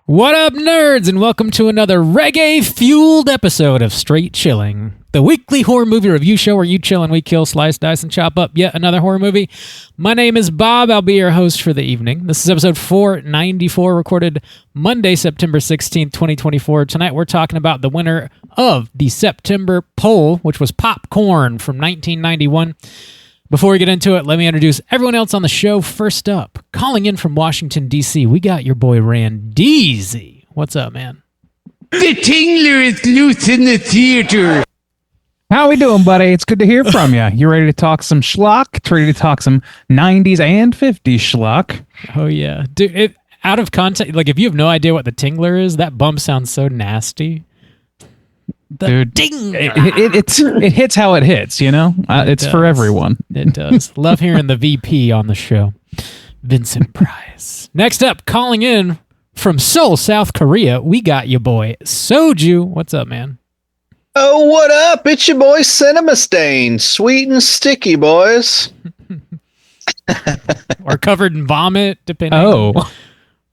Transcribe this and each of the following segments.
What up, nerds, and welcome to another reggae-fueled episode of Straight Chilling, the weekly horror movie review show where you chill and we kill, slice, dice, and chop up yet another horror movie. My name is Bob. I'll be your host for the evening. This is episode 494, recorded Monday, September 16th, 2024. Tonight we're talking about the winner of the September poll, which was Popcorn from 1991. Before we get into it, let me introduce everyone else on the show. First up, calling in from Washington, D.C., we got your boy Randeezy. What's up, man? The Tingler is loose in the theater. How we doing, buddy? It's good to hear from you. You ready to talk some schlock? Ready to talk some 90s and 50s schlock? Oh, yeah. Dude, out of context, like if you have no idea what the Tingler is, that bump sounds so nasty. Dude, it hits how it hits, you know? It's for everyone. It does. Love hearing the VP on the show, Vincent Price. Next up, calling in from Seoul, South Korea, we got your boy Soju. What's up, man? Oh, what up? It's your boy Cinema Stain. Sweet and sticky, boys. Or covered in vomit, depending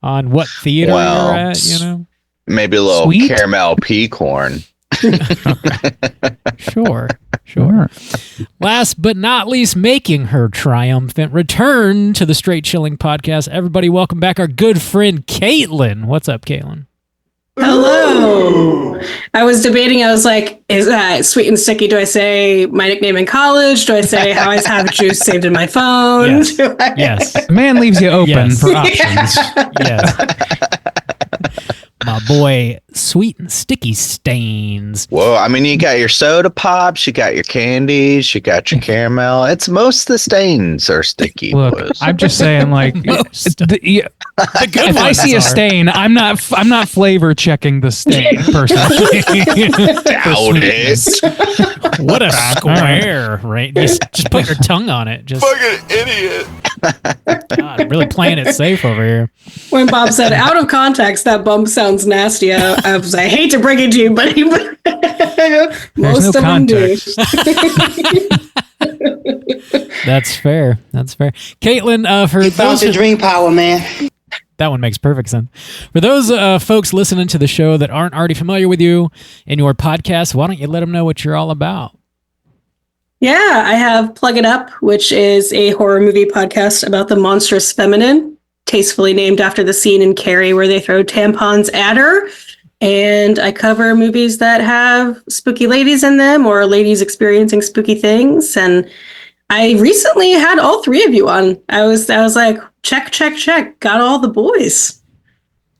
on what theater you're at, you know? Maybe a little caramel pea corn. Sure. Last but not least, making her triumphant return to the Straight Chilling podcast. Everybody, welcome back our good friend Caitlin. What's up, Caitlin? Hello. I was debating. I was like, is that sweet and sticky? Do I say my nickname in college? Do I say how I have juice saved in my phone? Yes. Man leaves you open for options. Yes. My boy, Sweet and Sticky Stains. Well, I mean, you got your soda pops, you got your candies, you got your caramel. It's most of the stains are sticky. Look, boys. I'm just saying, like, if I see a stain, I'm not flavor checking the stain personally. Doubt it. What a square, right? Just put your tongue on it. Just fucking idiot. God, really playing it safe over here. When Bob said out of context, that bump sounds nasty. I hate to break it to you, but most of them do. That's fair. Caitlin, for Found the dream power, man. That one makes perfect sense. For those folks listening to the show that aren't already familiar with you and your podcast, why don't you let them know what you're all about? Yeah, I have Plug It Up, which is a horror movie podcast about the monstrous feminine, tastefully named after the scene in Carrie where they throw tampons at her. And I cover movies that have spooky ladies in them or ladies experiencing spooky things. And I recently had all three of you on. I was like, check. Got all the boys.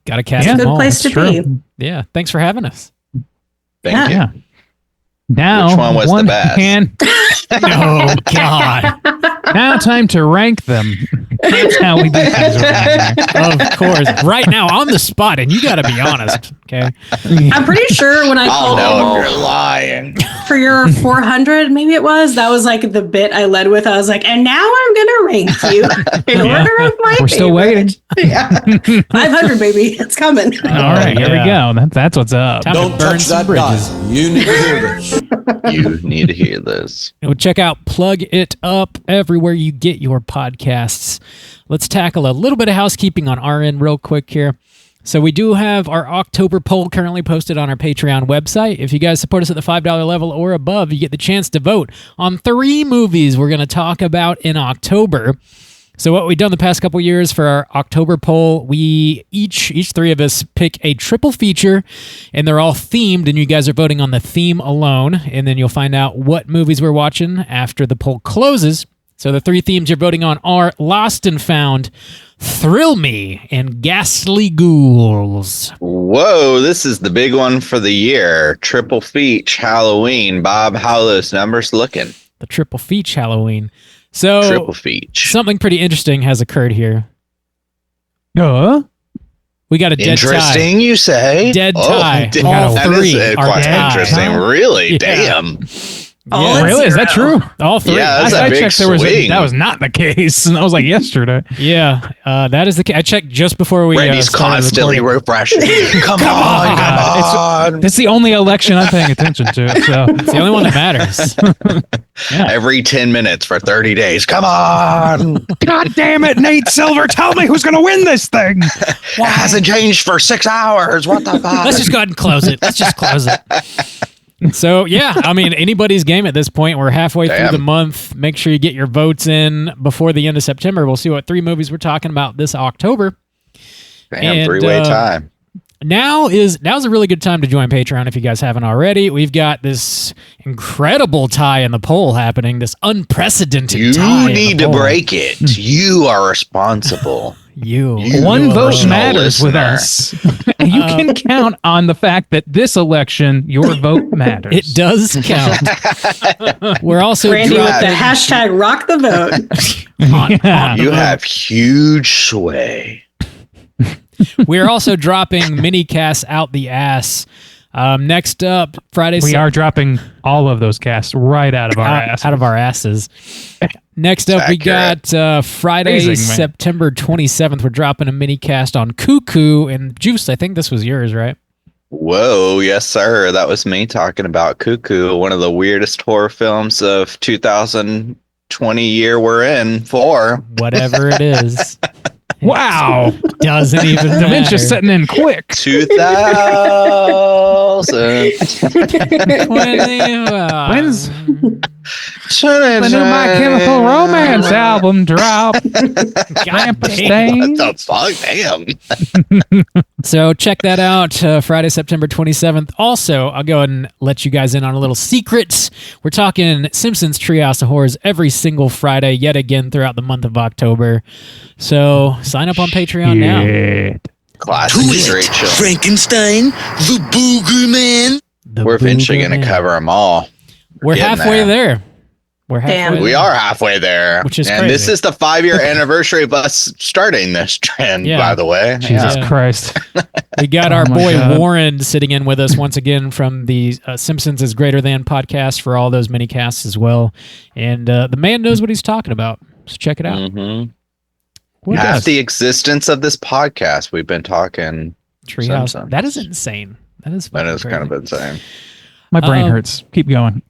Got a cast. Good place to be. Yeah. Thanks for having us. Thank you. Now, which one was the best? Oh, God. Now time to rank them. That's how we do things around here. Of course. Right now, on the spot, and you got to be honest, okay? I'm pretty sure when I called you're lying. for your 400, maybe it was, that was like the bit I led with. I was like, and now I'm going to rank you in order of my We're still waiting. Yeah. 500, baby. It's coming. All right, here we go. That's what's up. Time Don't to burn touch some that bridges. dial. You need to hear this. You need to hear this. Check out Plug It Up everywhere you get your podcasts. Let's tackle a little bit of housekeeping on our end real quick here. So we do have our October poll currently posted on our Patreon website. If you guys support us at the $5 level or above, you get the chance to vote on 3 movies we're going to talk about in October. So what we've done the past couple years for our October poll, we each 3 of us pick a triple feature, and they're all themed, and you guys are voting on the theme alone, and then you'll find out what movies we're watching after the poll closes. So the 3 themes you're voting on are Lost and Found, Thrill Me, and Ghastly Ghouls. Whoa, this is the big one for the year. Triple Feature Halloween. Bob, how are those numbers looking? The triple feature Halloween. So Triple feature. Something pretty interesting has occurred here. We got a dead tie. Interesting, you say? Dead tie. That All 3 is are quite tied. interesting. Really? Yeah. Damn. All Yeah. at Really? Is that 0. true? All three. Yeah, that's a I big checked. swing. That was not the case, and that was like yesterday. Yeah, that is the case. I checked just before we. Randy's started constantly recording. refreshing. Come on. It's the only election I'm paying attention to. So It's the only one that matters. Every 10 minutes for 30 days. Come on. God damn it, Nate Silver, tell me who's going to win this thing. It hasn't changed for 6 hours. What the fuck? Let's just go ahead and close it. Let's just close it. So, yeah, I mean, anybody's game at this point. We're halfway through Damn. the month. Make sure you get your votes in before the end of September. We'll see what 3 movies we're talking about this October. Damn, and, 3-way time. Now's a really good time to join Patreon if you guys haven't already. We've got this incredible tie in the poll happening, this unprecedented You tie in the need to poll. break it. You are responsible. You. One vote emotional matters with listener. us. And you can count on the fact that this election, your vote matters. It does count. We're also Randy with the dropping- hashtag rock the vote. Yeah. You have huge sway. We're also dropping mini casts out the ass. Next up, Friday. We are dropping all of those casts right out of our ass. out of our asses. Next up, we got Friday, Amazing, man. September 27th. We're dropping a mini cast on Cuckoo and Juice. I think this was yours, right? Whoa, yes, sir. That was me talking about Cuckoo, one of the weirdest horror films of 2020 year we're in for. Whatever it is. Wow. Doesn't even matter. Dementia's setting in quick. 2000. When's the new My Chemical Romance album drop? Lamp of Stain. What the fuck? Damn. So check that out, Friday, September 27th. Also, I'll go ahead and let you guys in on a little secret. We're talking Simpsons Treehouse of Horrors every single Friday, yet again throughout the month of October. So sign up on Patreon now. Classic straight chill. Frankenstein, the Booger Man. The We're eventually Booger going to Man. cover them all. We're getting halfway there. We're halfway Damn. there. We are halfway there. Which is and crazy. this is the 5-year anniversary of us starting this trend, Yeah. by the way. Jesus Yeah. Christ. We got Oh our my boy God. Warren sitting in with us once again from the Simpsons is Greater Than podcast for all those mini casts as well. And the man knows what he's talking about. So check it out. Mm-hmm. What Half else? the existence of this podcast, we've been talking. Treehouse. Simpsons. That is insane. That is That fucking is crazy. kind of insane. My brain hurts. Keep going.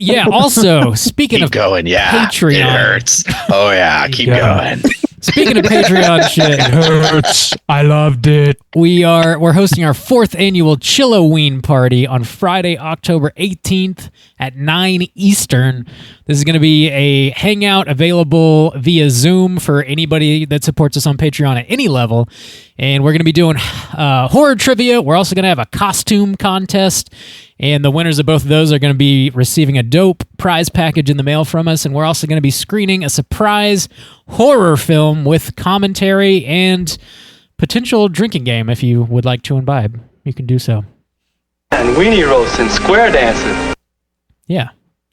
Yeah. Also, speaking Keep of going. Yeah. Patreon. It hurts. Oh, yeah. Keep Yeah. going. speaking of Patreon shit, Hurts. I loved it. we're hosting our 4th annual Chilloween party on Friday, October 18th at 9 Eastern. This is going to be a hangout available via Zoom for anybody that supports us on Patreon at any level. And we're going to be doing horror trivia. We're also going to have a costume contest. And the winners of both of those are going to be receiving a dope prize package in the mail from us. And we're also going to be screening a surprise horror film with commentary and potential drinking game. If you would like to imbibe, you can do so. And weenie roasts and square dances. Yeah,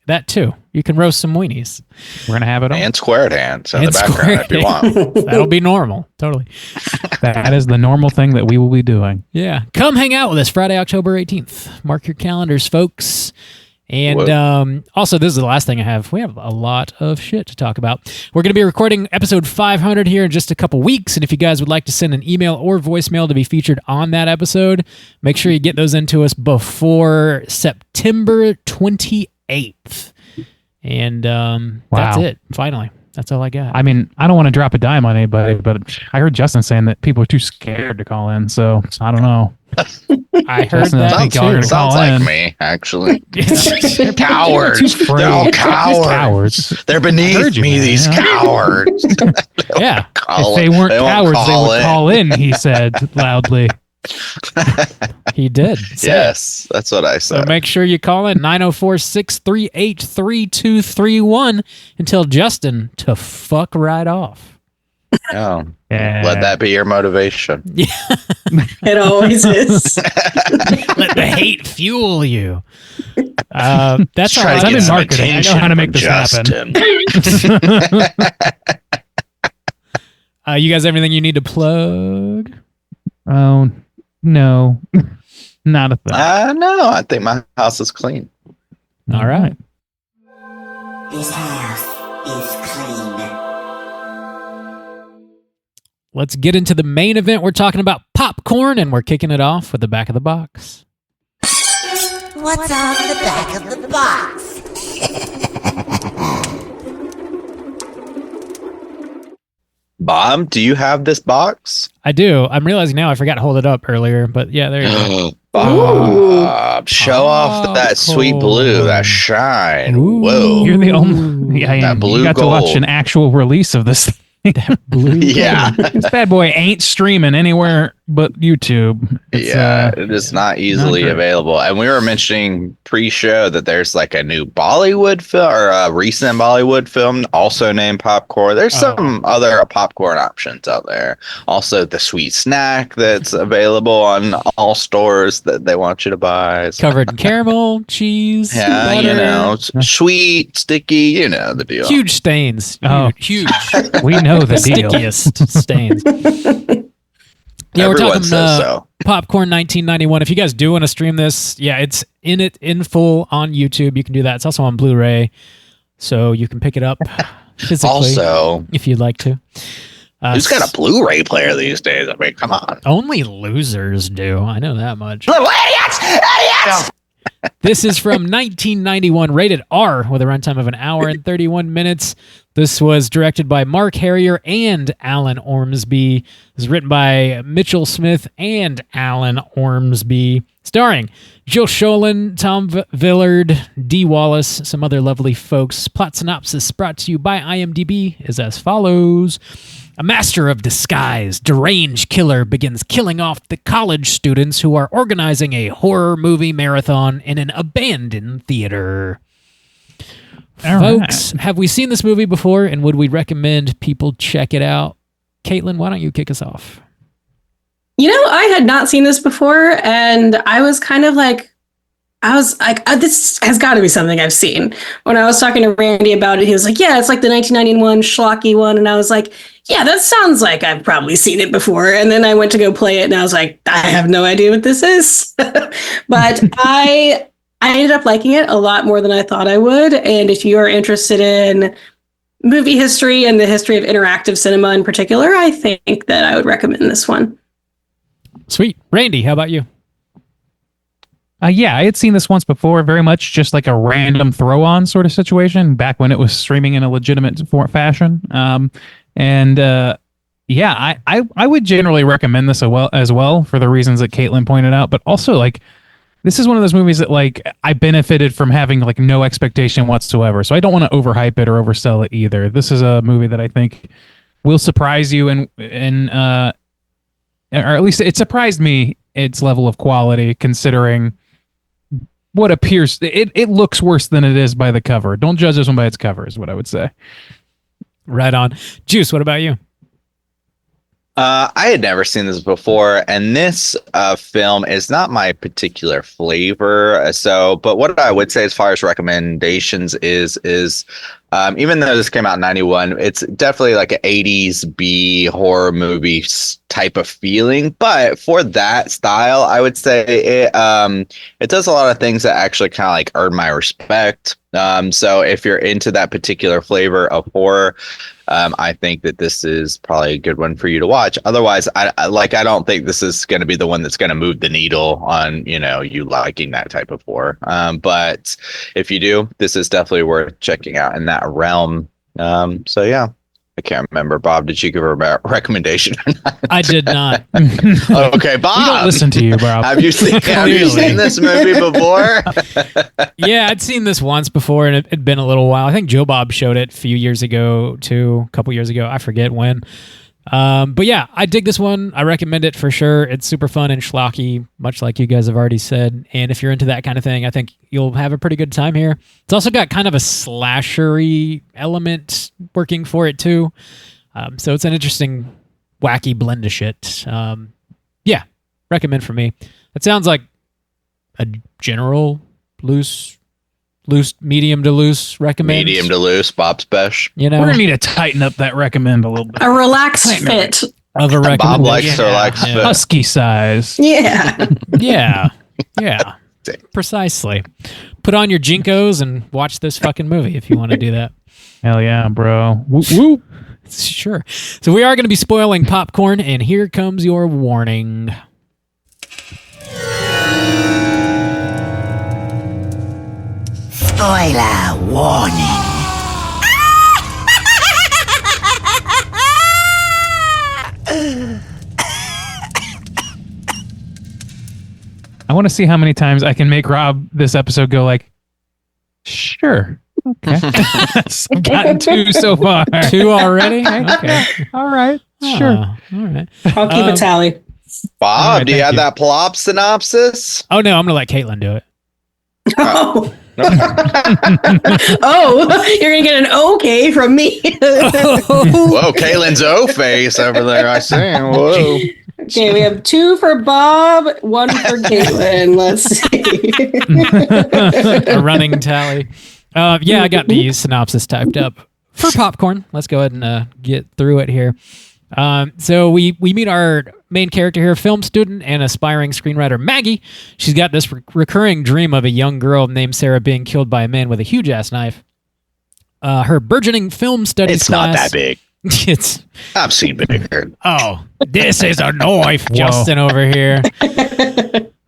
that too. You can roast some weenies. We're going to have it on. And square dance in And the background if you square want. That'll be normal. Totally. That is the normal thing that we will be doing. Yeah. Come hang out with us Friday, October 18th. Mark your calendars, folks. And also, this is the last thing I have. We have a lot of shit to talk about. We're going to be recording episode 500 here in just a couple weeks. And if you guys would like to send an email or voicemail to be featured on that episode, make sure you get those into us before September 28th. And that's it. Finally. That's all I got. I mean, I don't want to drop a dime on anybody, but I heard Justin saying that people are too scared to call in. So I don't know. I heard Justin, I that think too. y'all are gonna Sounds call like in. me, actually. They're Cowards. They're all cowards. Cowards. They're I beneath heard you, me, man, these yeah. cowards. Yeah. If they weren't cowards, they would call in, he said loudly. He did. say it. Yes, that's what I So said. make sure you call in 904-638-3231 and tell Justin to fuck right off. Oh, Yeah. let that be your motivation. It always is. Let the hate fuel you. That's all Try to I'm I'm get in some marketing. I know attention how to make from this happen. Justin. You guys have anything you need to plug? Oh, no. Not a thing. No, I think my house is clean. All right. This house is clean. Let's get into the main event. We're talking about popcorn, and we're kicking it off with the back of the box. What's on the back of the box? Bob, do you have this box? I do. I'm realizing now I forgot to hold it up earlier, but yeah, there you go. Bob, show off that sweet blue, that shine. Ooh. Whoa. You're the only. Yeah, That blue you got to watch gold. an actual release of this. Blue. Yeah. This bad boy ain't streaming anywhere but YouTube. It's, It is not easily not great. available. And we were mentioning pre-show that there's like a new Bollywood film or a recent Bollywood film also named Popcorn. There's some other popcorn options out there. Also, the sweet snack that's available on all stores that they want you to buy. So, Covered in caramel, cheese, yeah, butter. you know, sweet, sticky, you know the deal. Huge stains. Oh. Huge. we know the deal. Stickiest stains. Yeah, we're Everyone talking says so. Popcorn 1991. If you guys do want to stream this, yeah, it's in full on YouTube. You can do that. It's also on Blu-ray, so you can pick it up physically Also, if you'd like to. who's got a Blu-ray player these days? I mean, come on. Only losers do. I know that much. Little idiots! Idiots! This is from 1991, rated R, with a runtime of 1 hour and 31 minutes. This was directed by Mark Harrier and Alan Ormsby. It was written by Mitchell Smith and Alan Ormsby. Starring Jill Sholin, Tom Villard, Dee Wallace, some other lovely folks. Plot synopsis brought to you by IMDb is as follows. A master of disguise, deranged killer begins killing off the college students who are organizing a horror movie marathon in an abandoned theater. All Folks, have we seen this movie before, and would we recommend people check it out? Caitlin, why don't you kick us off? You know, I had not seen this before, and I was kind of like, this has got to be something I've seen. When I was talking to Randy about it, he was like, yeah, it's like the 1991 schlocky one. And I was like, yeah, that sounds like I've probably seen it before. And then I went to go play it, and I was like, I have no idea what this is. But I ended up liking it a lot more than I thought I would. And if you are interested in movie history and the history of interactive cinema in particular, I think that I would recommend this one. Sweet. Randy, how about you? Yeah, I had seen this once before, very much just like a random throw-on sort of situation back when it was streaming in a legitimate fashion. I would generally recommend this as well for the reasons that Caitlin pointed out, but also like this is one of those movies that like I benefited from having like no expectation whatsoever. So I don't want to overhype it or oversell it either. This is a movie that I think will surprise you or at least it surprised me its level of quality considering what appears it looks worse than it is by the cover. Don't judge this one by its cover is what I would say. Right on. Juice, what about you? I had never seen this before, and this film is not my particular flavor. But what I would say as far as recommendations is even though this came out in 91, it's definitely like an 80s B horror movie type of feeling. But for that style, I would say it does a lot of things that actually kind of like earn my respect. So if you're into that particular flavor of horror, I think that this is probably a good one for you to watch. Otherwise, I don't think this is going to be the one that's going to move the needle on, you liking that type of horror. But if you do, this is definitely worth checking out in that realm. So yeah, I can't remember. Bob, did you give her a recommendation or not? I did not. Okay, Bob. We don't listen to you, bro. Have you seen this movie before? Yeah, I'd seen this once before, and it'd been a little while. I think Joe Bob showed it a few years ago, too. A couple years ago. I forget when. But yeah, I dig this one. I recommend it for sure. It's super fun and schlocky, much like you guys have already said. And if you're into that kind of thing, I think you'll have a pretty good time here. It's also got kind of a slashery element working for it too. So it's an interesting, wacky blend of shit. Yeah, recommend for me. It sounds like a general loose, medium to loose recommend. Medium to loose, Bob Spesh. We're going to need to tighten up that recommend a little bit. A relaxed fit. Of a Bob likes to relax. Husky size. Yeah. Yeah. Precisely. Put on your Jinkos and watch this fucking movie if you want to do that. Hell yeah, bro. Whoop, whoop. Sure. So we are going to be spoiling popcorn, and here comes your warning. Spoiler warning. I want to see how many times I can make Rob this episode go like, sure. Okay. I've gotten 2 so far. 2 already? Okay. All right. Sure. All right. I'll keep a tally. Bob, right, do you thank have you. that plot synopsis? Oh, no, I'm going to let Caitlin do it. Oh. Oh, you're gonna get an okay from me. Whoa, Caitlin's O face over there. I see. Whoa. Okay, we have 2 for Bob, 1 for Caitlin. Let's see. A running tally. Yeah, I got the synopsis typed up for popcorn. Let's go ahead and get through it here. So we meet our main character here, film student and aspiring screenwriter Maggie. She's got this recurring dream of a young girl named Sarah being killed by a man with a huge ass knife. Her burgeoning film studies It's not class. that big. It's I've seen bigger. oh, this is a knife, Justin over here.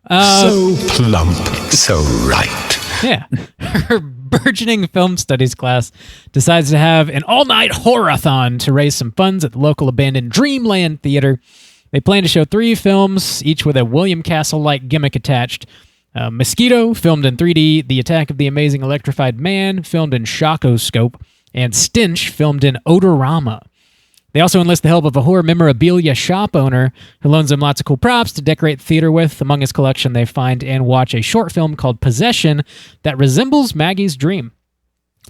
So plump, so right. Yeah. Her burgeoning film studies class decides to have an all-night horror-a-thon to raise some funds at the local abandoned Dreamland Theater. They plan to show 3 films, each with a William Castle-like gimmick attached. Mosquito, filmed in 3D, The Attack of the Amazing Electrified Man, filmed in Shockoscope, and Stench, filmed in Odorama. They also enlist the help of a horror memorabilia shop owner who loans them lots of cool props to decorate the theater with. Among his collection, they find and watch a short film called Possession that resembles Maggie's dream.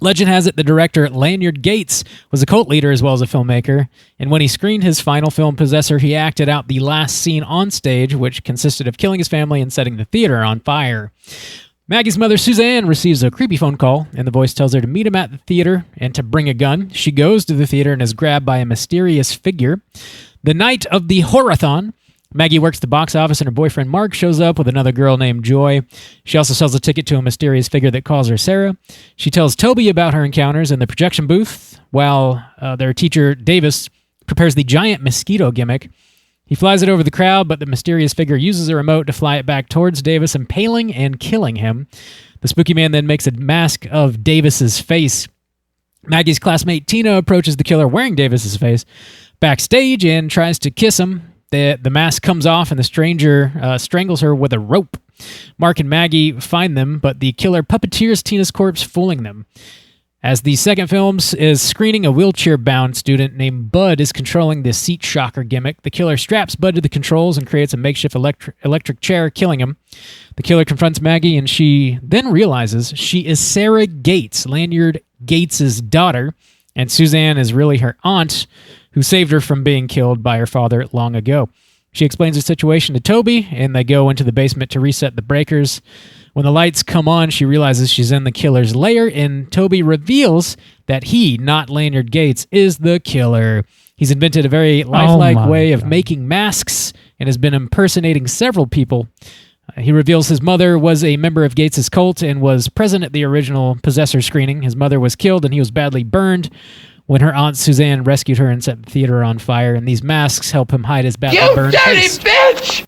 Legend has it the director Lanyard Gates was a cult leader as well as a filmmaker, and when he screened his final film Possessor, he acted out the last scene on stage, which consisted of killing his family and setting the theater on fire. Maggie's mother, Suzanne, receives a creepy phone call, and the voice tells her to meet him at the theater and to bring a gun. She goes to the theater and is grabbed by a mysterious figure. The night of the horror-a-thon, Maggie works the box office and her boyfriend Mark shows up with another girl named Joy. She also sells a ticket to a mysterious figure that calls her Sarah. She tells Toby about her encounters in the projection booth, while their teacher, Davis, prepares the giant mosquito gimmick. He flies it over the crowd, but the mysterious figure uses a remote to fly it back towards Davis, impaling and killing him. The spooky man then makes a mask of Davis's face. Maggie's classmate Tina approaches the killer wearing Davis's face backstage and tries to kiss him. The mask comes off and the stranger strangles her with a rope. Mark and Maggie find them, but the killer puppeteers Tina's corpse, fooling them. As the second film is screening, a wheelchair-bound student named Bud is controlling the seat shocker gimmick. The killer straps Bud to the controls and creates a makeshift electric chair, killing him. The killer confronts Maggie, and she then realizes she is Sarah Gates, Lanyard Gates' daughter, and Suzanne is really her aunt, who saved her from being killed by her father long ago. She explains the situation to Toby, and they go into the basement to reset the breakers. When the lights come on, she realizes she's in the killer's lair, and Toby reveals that he, not Lanyard Gates, is the killer. He's invented a very lifelike way of making masks and has been impersonating several people. He reveals his mother was a member of Gates' cult and was present at the original Possessor screening. His mother was killed, and he was badly burned when her aunt Suzanne rescued her and set the theater on fire, and these masks help him hide his badly burned face. bitch!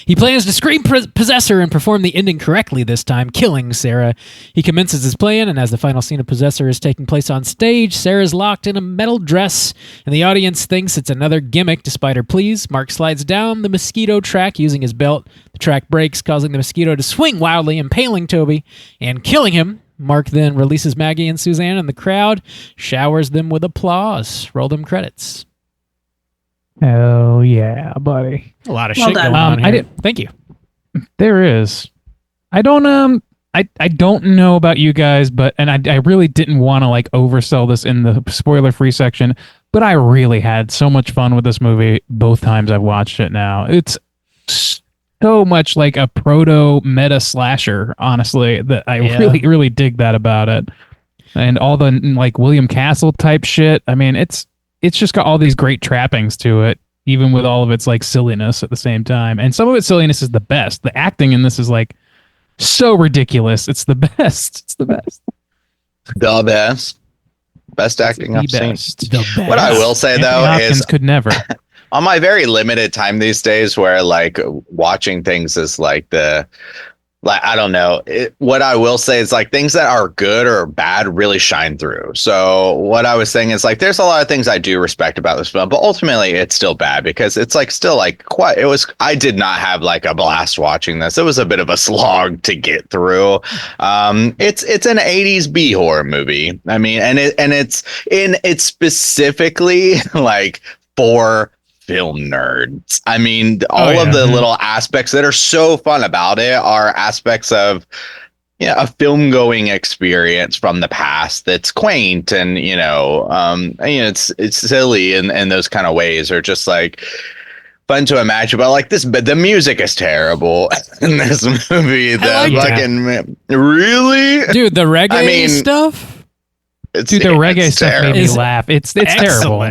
He plans to scream Possessor and perform the ending correctly this time, killing Sarah. He commences his plan, and as the final scene of Possessor is taking place on stage, Sarah's locked in a metal dress, and the audience thinks it's another gimmick despite her pleas. Mark slides down the mosquito track using his belt. The track breaks, causing the mosquito to swing wildly, impaling Toby and killing him. Mark then releases Maggie and Suzanne, and the crowd showers them with applause. Roll them credits. Hell yeah, buddy. A lot of Well shit done. going on here. I Thank you. There is. I don't I don't know about you guys, but I really didn't want to like oversell this in the spoiler-free section, but I really had so much fun with this movie both times I've watched it now. It's so much like a proto meta slasher, honestly, that I really dig that about it. And all the like William Castle type shit. I mean, it's just got all these great trappings to it, even with all of its like silliness at the same time. And some of its silliness is the best. The acting in this is like so ridiculous. It's the best. It's the best. The best acting I've seen. The best. What I will say Anthony though Hopkins is could never. on my very limited time these days, where like watching things is like I don't know. What I will say is like things that are good or bad really shine through. So what I was saying is like there's a lot of things I do respect about this film, but ultimately it's still bad because it's like still like quite. I did not have like a blast watching this. It was a bit of a slog to get through. It's an 80s B horror movie. I mean, and it's specifically like for film nerds. I mean, all of the little aspects that are so fun about it are aspects of a film going experience from the past that's quaint and it's silly and those kind of ways are just like fun to imagine. But like this, but the music is terrible in this movie. Really, dude, the reggae stuff. Dude, the reggae stuff made me laugh. It's terrible.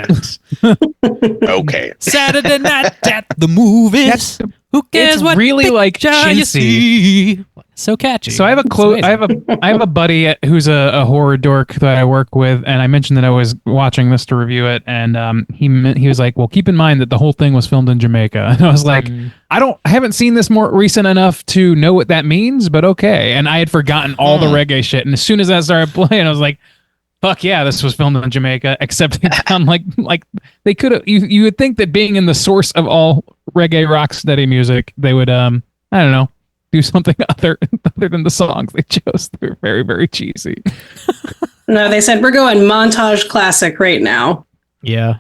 Okay. Saturday night at the movies. Who cares it's what really like chintzy? chintzy. So catchy. So I have a buddy who's a horror dork that I work with, and I mentioned that I was watching this to review it, and he was like, "Well, keep in mind that the whole thing was filmed in Jamaica." And I was like, I haven't seen this more recent enough to know what that means, but okay. And I had forgotten all the reggae shit, and as soon as that started playing, I was like, fuck yeah, this was filmed in Jamaica, except it sound like they could have. You would think that being in the source of all reggae rock steady music, they would I don't know, do something other than the songs they chose. They're very, very cheesy. No, they said we're going montage classic right now. Yeah.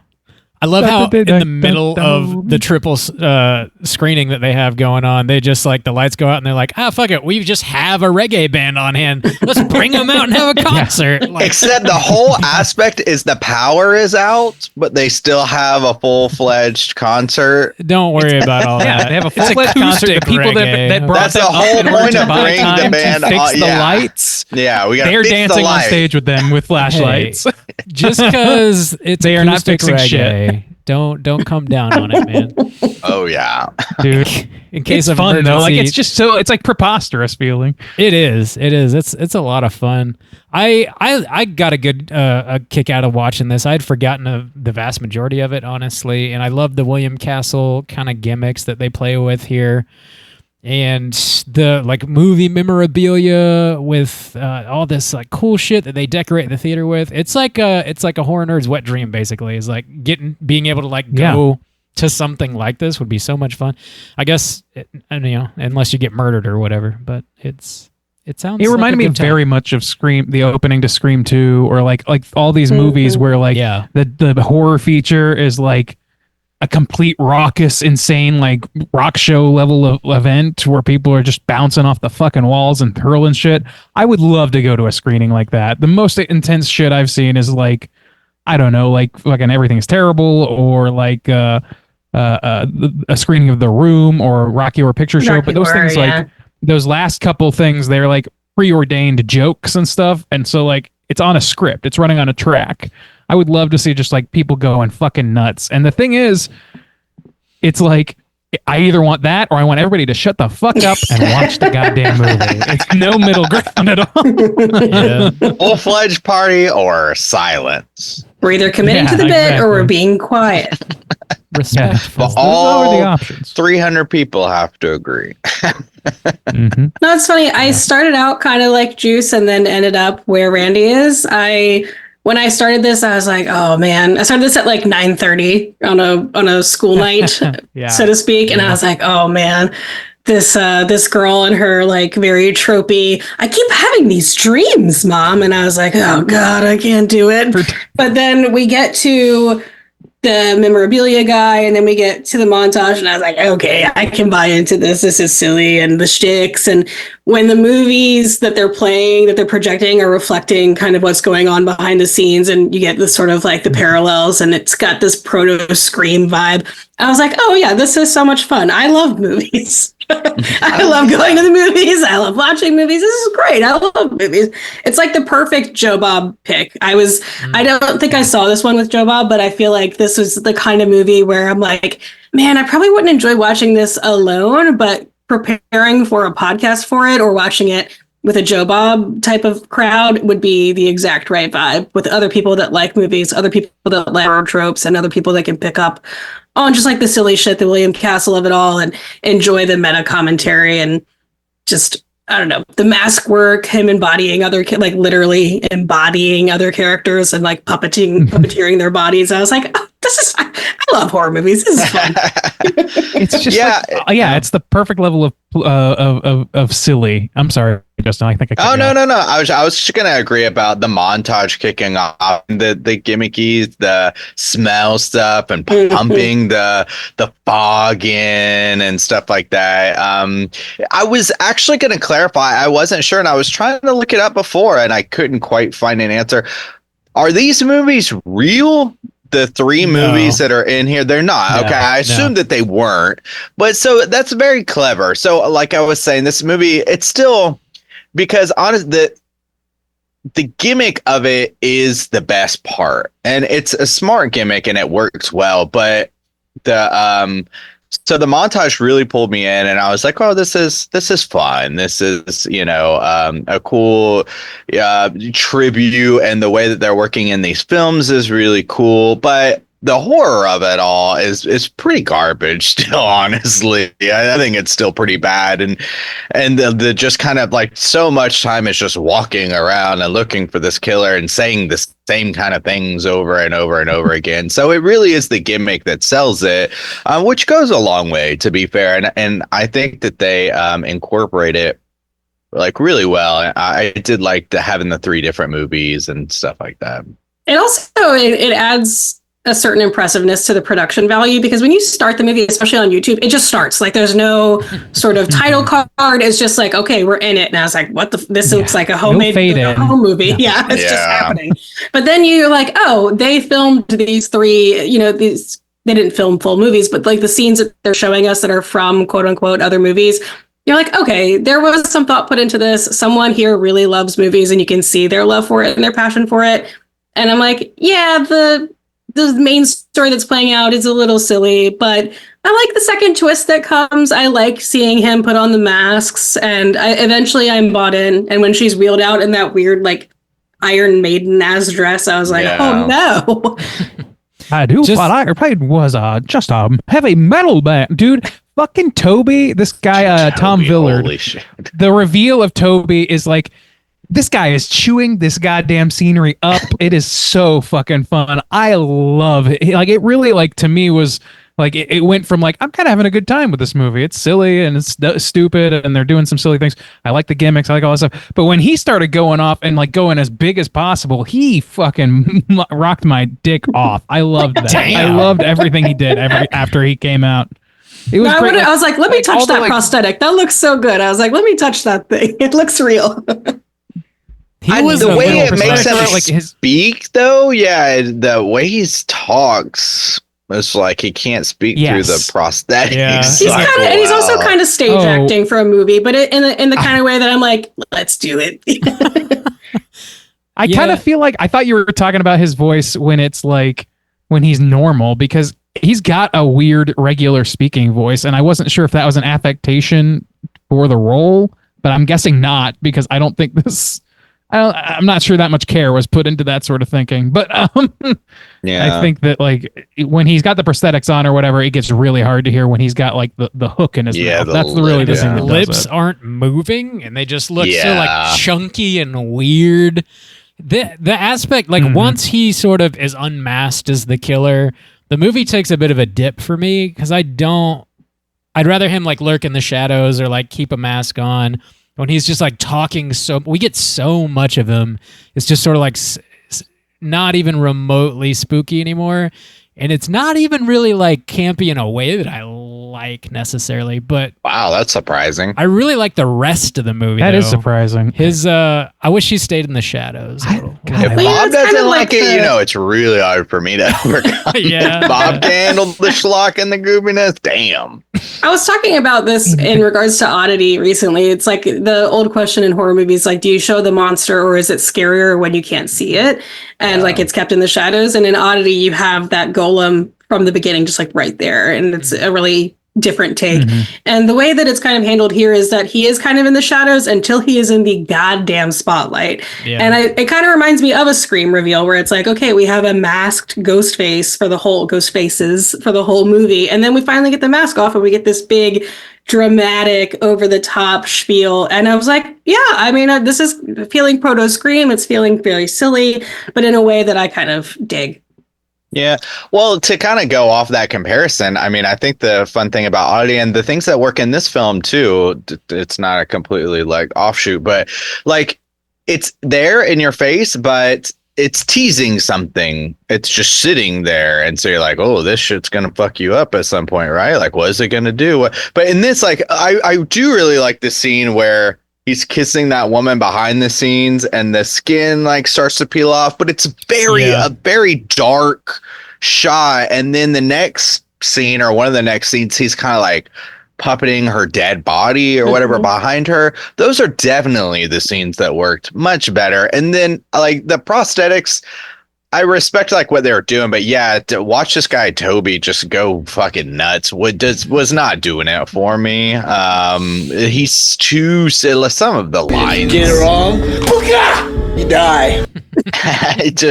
I love how in the middle of the triple screening that they have going on, they just like the lights go out and they're like, fuck it, we just have a reggae band on hand. Let's bring them out and have a concert. Yeah. Like, except the whole aspect is the power is out, but they still have a full-fledged concert. Don't worry about all that. They have a full-fledged concert. The people that brought that's the whole point of bringing the band to fix the lights. Yeah, we got. They're dancing on stage with them with flashlights. Hey, just because they are not fixing reggae. Shit. Don't come down on it, man. Oh yeah, dude. In case it's of fun emergency, though. Like it's just so it's like preposterous feeling. It is. It's a lot of fun. I got a good a kick out of watching this. I'd forgotten the vast majority of it, honestly, and I love the William Castle kind of gimmicks that they play with here. And the like movie memorabilia with all this like cool shit that they decorate the theater with. It's like a horror nerd's wet dream, basically. It's like being able to like go to something like this would be so much fun. I guess unless you get murdered or whatever. But it sounds. It reminded me very much of Scream, the opening to Scream 2, or like all these movies where like the horror feature is like a complete raucous, insane, like rock show level of event where people are just bouncing off the fucking walls and hurling shit. I would love to go to a screening like that. The most intense shit I've seen is like, I don't know, like fucking Everything's Terrible, or like a screening of The Room or Rocky Horror Picture Show. But those things, like those last couple things, they're like preordained jokes and stuff. And so like it's on a script, it's running on a track. I would love to see just like people going fucking nuts. And the thing is, it's like I either want that or I want everybody to shut the fuck up and watch the goddamn movie. It's no middle ground at all. Full-fledged party or silence. We're either committing to the bit or we're being quiet. Respectful. But all the options. 300 people have to agree. No, it's funny. I started out kind of like Juice and then ended up where Randy is. When I started this, I was like, oh man, I started this at like 9:30 on a school night, so to speak. And I was like, oh man, this girl and her like very tropey, I keep having these dreams, Mom. And I was like, oh God, I can't do it. But then we get to the memorabilia guy, and then we get to the montage, and I was like, okay, I can buy into this. This is silly, and the shticks. And when the movies that they're playing, that they're projecting, are reflecting kind of what's going on behind the scenes, and you get this sort of like the parallels, and it's got this proto Scream vibe. I was like, oh yeah, this is so much fun. I love movies. I love going to the movies. I love watching movies. This is great. I love movies. It's like the perfect Joe Bob pick. I don't think I saw this one with Joe Bob, but I feel like this was the kind of movie where I'm like, man, I probably wouldn't enjoy watching this alone, but preparing for a podcast for it or watching it with a Joe Bob type of crowd would be the exact right vibe, with other people that like movies, other people that like horror tropes, and other people that can pick up on just like the silly shit, the William Castle of it all, and enjoy the meta commentary and just, I don't know, the mask work, him embodying like literally embodying other characters and like puppeteering their bodies. I was like, oh, I love horror movies. This is fun. It's just it's the perfect level of silly. I'm sorry, Justin. I think I cut you off. No. I was just gonna agree about the montage kicking off, the gimmicky, the smell stuff, and pumping the fog in and stuff like that. I was actually gonna clarify. I wasn't sure, and I was trying to look it up before, and I couldn't quite find an answer. Are these movies real? The three movies that are in here, they're not. Okay, I assumed that they weren't, but so that's very clever. So, like I was saying, this movie, it's still, because the gimmick of it is the best part, and it's a smart gimmick and it works well. But so the montage really pulled me in, and I was like, oh, this is fun. This is, a cool tribute, and the way that they're working in these films is really cool. But the horror of it all is pretty garbage still, honestly. I think it's still pretty bad. And the just kind of like so much time is just walking around and looking for this killer and saying the same kind of things over and over and over again. So it really is the gimmick that sells it, which goes a long way, to be fair. And I think that they incorporate it like really well. I did like having the three different movies and stuff like that. It also, it adds a certain impressiveness to the production value, because when you start the movie, especially on YouTube, it just starts. Like there's no sort of title card. It's just like, okay, we're in it. And I was like, what this looks like a homemade home movie. Yeah, it's just happening. But then you're like, oh, they filmed these three, they didn't film full movies, but like the scenes that they're showing us that are from quote unquote other movies. You're like, okay, there was some thought put into this. Someone here really loves movies, and you can see their love for it and their passion for it. And I'm like, yeah, the main story that's playing out is a little silly, but I like the second twist that comes. I like seeing him put on the masks, and I'm bought in. And when she's wheeled out in that weird, like, Iron Maiden ass dress, I was like, oh no. I do. What I played was just a heavy metal band, dude. Fucking Toby, this guy, Tom Villard. Holy shit. The reveal of Toby is like, this guy is chewing this goddamn scenery up. It is so fucking fun. I love it. Like, it really, like, to me was like, it went from like, I'm kind of having a good time with this movie. It's silly and it's stupid and they're doing some silly things. I like the gimmicks. I like all that stuff. But when he started going off and like going as big as possible, he fucking rocked my dick off. I loved that. I loved everything he did after he came out. It was great. I was like, let me touch that prosthetic. That looks so good. I was like, let me touch that thing. It looks real. The way it makes him speak, though, the way he talks, it's like he can't speak through the prosthetics. Yeah. He's also kind of stage acting for a movie, but in the kind of way that I'm like, let's do it. I kind of feel like I thought you were talking about his voice when it's like when he's normal, because he's got a weird regular speaking voice, and I wasn't sure if that was an affectation for the role, but I'm guessing not, because I don't think this. I'm not sure that much care was put into that sort of thinking, but I think that like when he's got the prosthetics on or whatever, it gets really hard to hear when he's got like the hook in his mouth. That's really the thing. The lips aren't moving, and they just look so like chunky and weird. The aspect, like once he sort of is unmasked as the killer, the movie takes a bit of a dip for me, because I'd rather him like lurk in the shadows or like keep a mask on. When he's just like talking, we get so much of him. It's just sort of like not even remotely spooky anymore. And it's not even really like campy in a way that I like necessarily, but wow, that's surprising. I really like the rest of the movie. That is surprising. His I wish he stayed in the shadows. If Bob doesn't like it, it's really hard for me to overcome. Bob can handle the schlock and the goofiness. Damn. I was talking about this in regards to oddity recently. It's like the old question in horror movies, like, do you show the monster or is it scarier when you can't see it? And like it's kept in the shadows. And in oddity, you have that golem from the beginning, just like right there. And it's a really different take. And the way that it's kind of handled here is that he is kind of in the shadows until he is in the goddamn spotlight. Yeah. And it kind of reminds me of a Scream reveal where it's like, okay, we have a masked ghost faces for the whole movie. And then we finally get the mask off and we get this big dramatic over the top spiel. And I was like, yeah, I mean, this is feeling proto Scream. It's feeling very silly, but in a way that I kind of dig. Yeah. Well, to kind of go off that comparison, I mean, I think the fun thing about oddity and the things that work in this film too, it's not a completely like offshoot, but like it's there in your face, but it's teasing something. It's just sitting there. And so you're like, oh, this shit's going to fuck you up at some point, right? Like, what is it going to do? But in this, like, I do really like the scene where he's kissing that woman behind the scenes and the skin like starts to peel off, but it's a very dark shot. And then the next scene or one of the next scenes, he's kind of like puppeting her dead body or whatever behind her. Those are definitely the scenes that worked much better. And then like the prosthetics, I respect like what they were doing, but yeah, to watch this guy Toby just go fucking nuts was not doing it for me. He's too silly. Some of the lines. Get it wrong? Booga! You die. It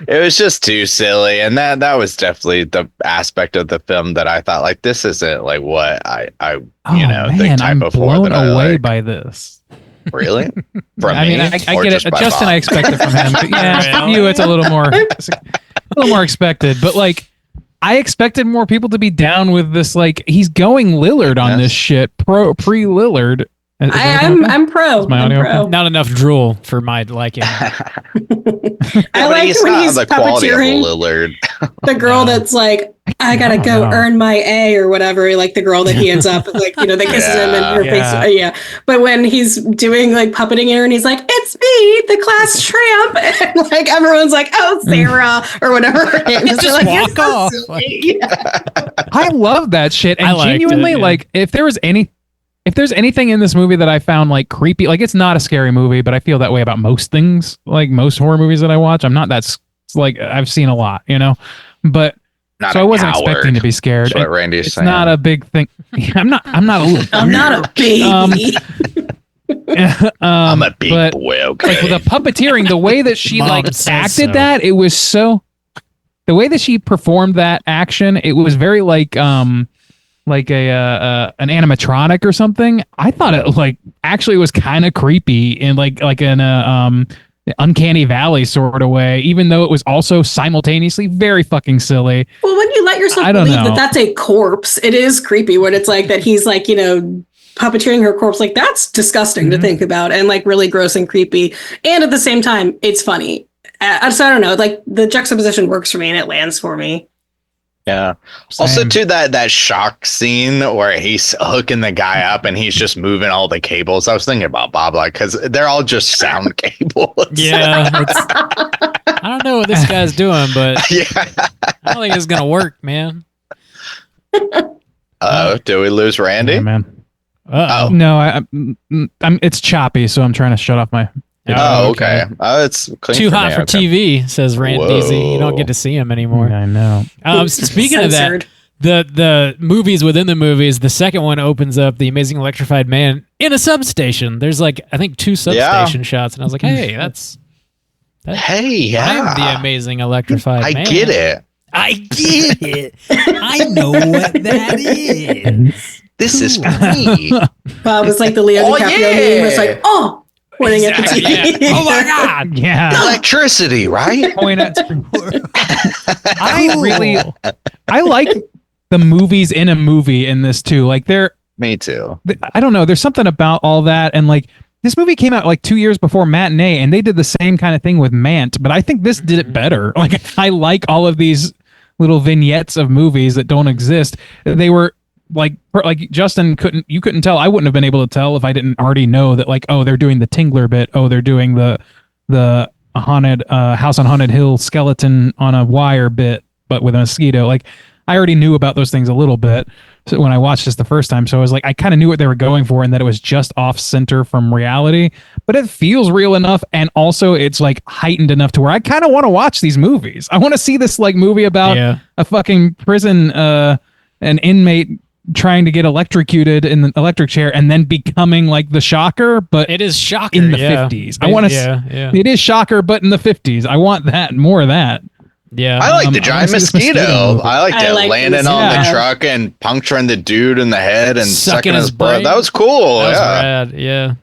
was just too silly, and that was definitely the aspect of the film that I thought like this isn't like what I the type I'm of horror blown that away I like. by this. Really? From I mean, me? I Or get just it. by Justin, Bob? I expect it from him. But yeah, from you, it's a little more expected. But like, I expected more people to be down with this. Like, he's going Lillard on this shit. Pre Lillard. I'm pro. my I'm audio pro. Not enough drool for my liking. I But like he's when not he's the quality of puppeteering Lillard. the girl that's like, I gotta go earn my A or whatever. Like the girl that he ends up like, that kisses him and her face. Yeah. But when he's doing like puppeting her and he's like, it's me, the class tramp. And like everyone's like, oh, Sarah or whatever her name is. Just They're like, walk "You're so off." silly." Yeah. I love that shit. And I liked genuinely, it, yeah. like, if there's anything in this movie that I found like creepy, like it's not a scary movie, but I feel that way about most things, like most horror movies that I watch. I'm not like I've seen a lot, but Not so I a wasn't coward. expecting to be scared. That's what Randy's It's saying. not a big thing. I'm not a little. I'm not a baby. I'm a big but, boy, okay? like with the puppeteering, the way that she Mom like says acted so. that, it was so. The way that she performed that action, it was very like an animatronic or something. I thought it like actually was kind of creepy in like in a uncanny valley sort of way, even though it was also simultaneously very fucking silly. Well, when you let yourself I don't believe know. that that's a corpse, it is creepy when it's like that he's like, puppeteering her corpse. Like that's disgusting to think about and like really gross and creepy. And at the same time, it's funny. So I don't know, like the juxtaposition works for me and it lands for me. Yeah. Same. Also, too, that shock scene where he's hooking the guy up and he's just moving all the cables. I was thinking about Bob, like, because they're all just sound cables. Yeah. I don't know what this guy's doing, but Yeah. I don't think it's going to work, man. Do we lose Randy? Yeah, man. Uh-oh. No, I'm. It's choppy, so I'm trying to shut off my. Oh, okay. It's clean Too for hot me. for Okay. TV, says Randy Z. You don't get to see him anymore. I know. Speaking Censored. of that, the movies within the movies, the second one opens up the Amazing Electrified Man in a substation. There's like, I think 2 substation shots. And I was like, hey, Hey, I'm the yeah. Amazing Electrified I Man. get it. I get it. I know what that is. This is me. Bob was like the Leo Oh, DiCaprio yeah. meme. It's like, pointing at the Exactly, TV. yeah. Oh my God. Yeah. Electricity, right? Point at. I like the movies in a movie in this too. Like Me too. I don't know. There's something about all that, and like this movie came out like 2 years before Matinee, and they did the same kind of thing with Mant. But I think this did it better. Like I like all of these little vignettes of movies that don't exist. They were like Justin you couldn't tell. I wouldn't have been able to tell if I didn't already know that like, oh, they're doing the Tingler bit. Oh, they're doing the haunted house on haunted hill skeleton on a wire bit, but with a mosquito. Like I already knew about those things a little bit. So when I watched this the first time, so I was like, I kind of knew what they were going for and that it was just off center from reality, but it feels real enough. And also it's like heightened enough to where I kind of want to watch these movies. I want to see this like movie about a fucking prison, an inmate trying to get electrocuted in the electric chair and then becoming like the Shocker, but It is Shocker in the 50s. I want to. Yeah. It is Shocker, but in the 50s. I want that more of that. Yeah. I like the I giant wanna see this mosquito mosquito. movie. I liked I it like the landing on the mosquito. truck and puncturing the dude in the head and sucking his blood. brain. That was cool. That was yeah. rad. Yeah.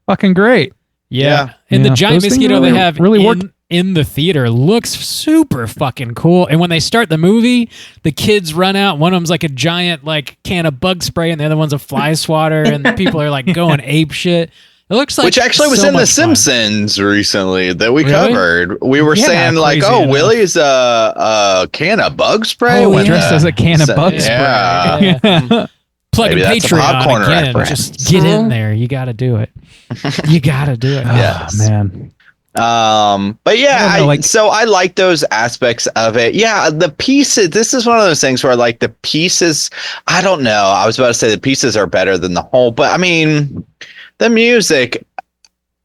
Fucking great. Yeah. And Yeah, the giant those things mosquito really- they have really worked. in the theater looks super fucking cool. And when they start the movie, the kids run out. One of them's like a giant like can of bug spray, and the other one's a fly swatter, and the people are like going ape shit. It looks like Which actually was so in The much fun. Simpsons recently that we Really? covered. We were Yeah, saying like, crazy oh, enough. Willie's a can of bug spray. Oh, when, Dressed as a can of bug spray. Yeah. Yeah. Plug Maybe in that's a Patreon popcorn again. reference. Just get in there. You got to do it. You got to do it. Yes. Oh, man. But yeah, I don't know, so I like those aspects of it. Yeah, the pieces, this is one of those things where like the pieces, I don't know. I was about to say the pieces are better than the whole, but I mean, the music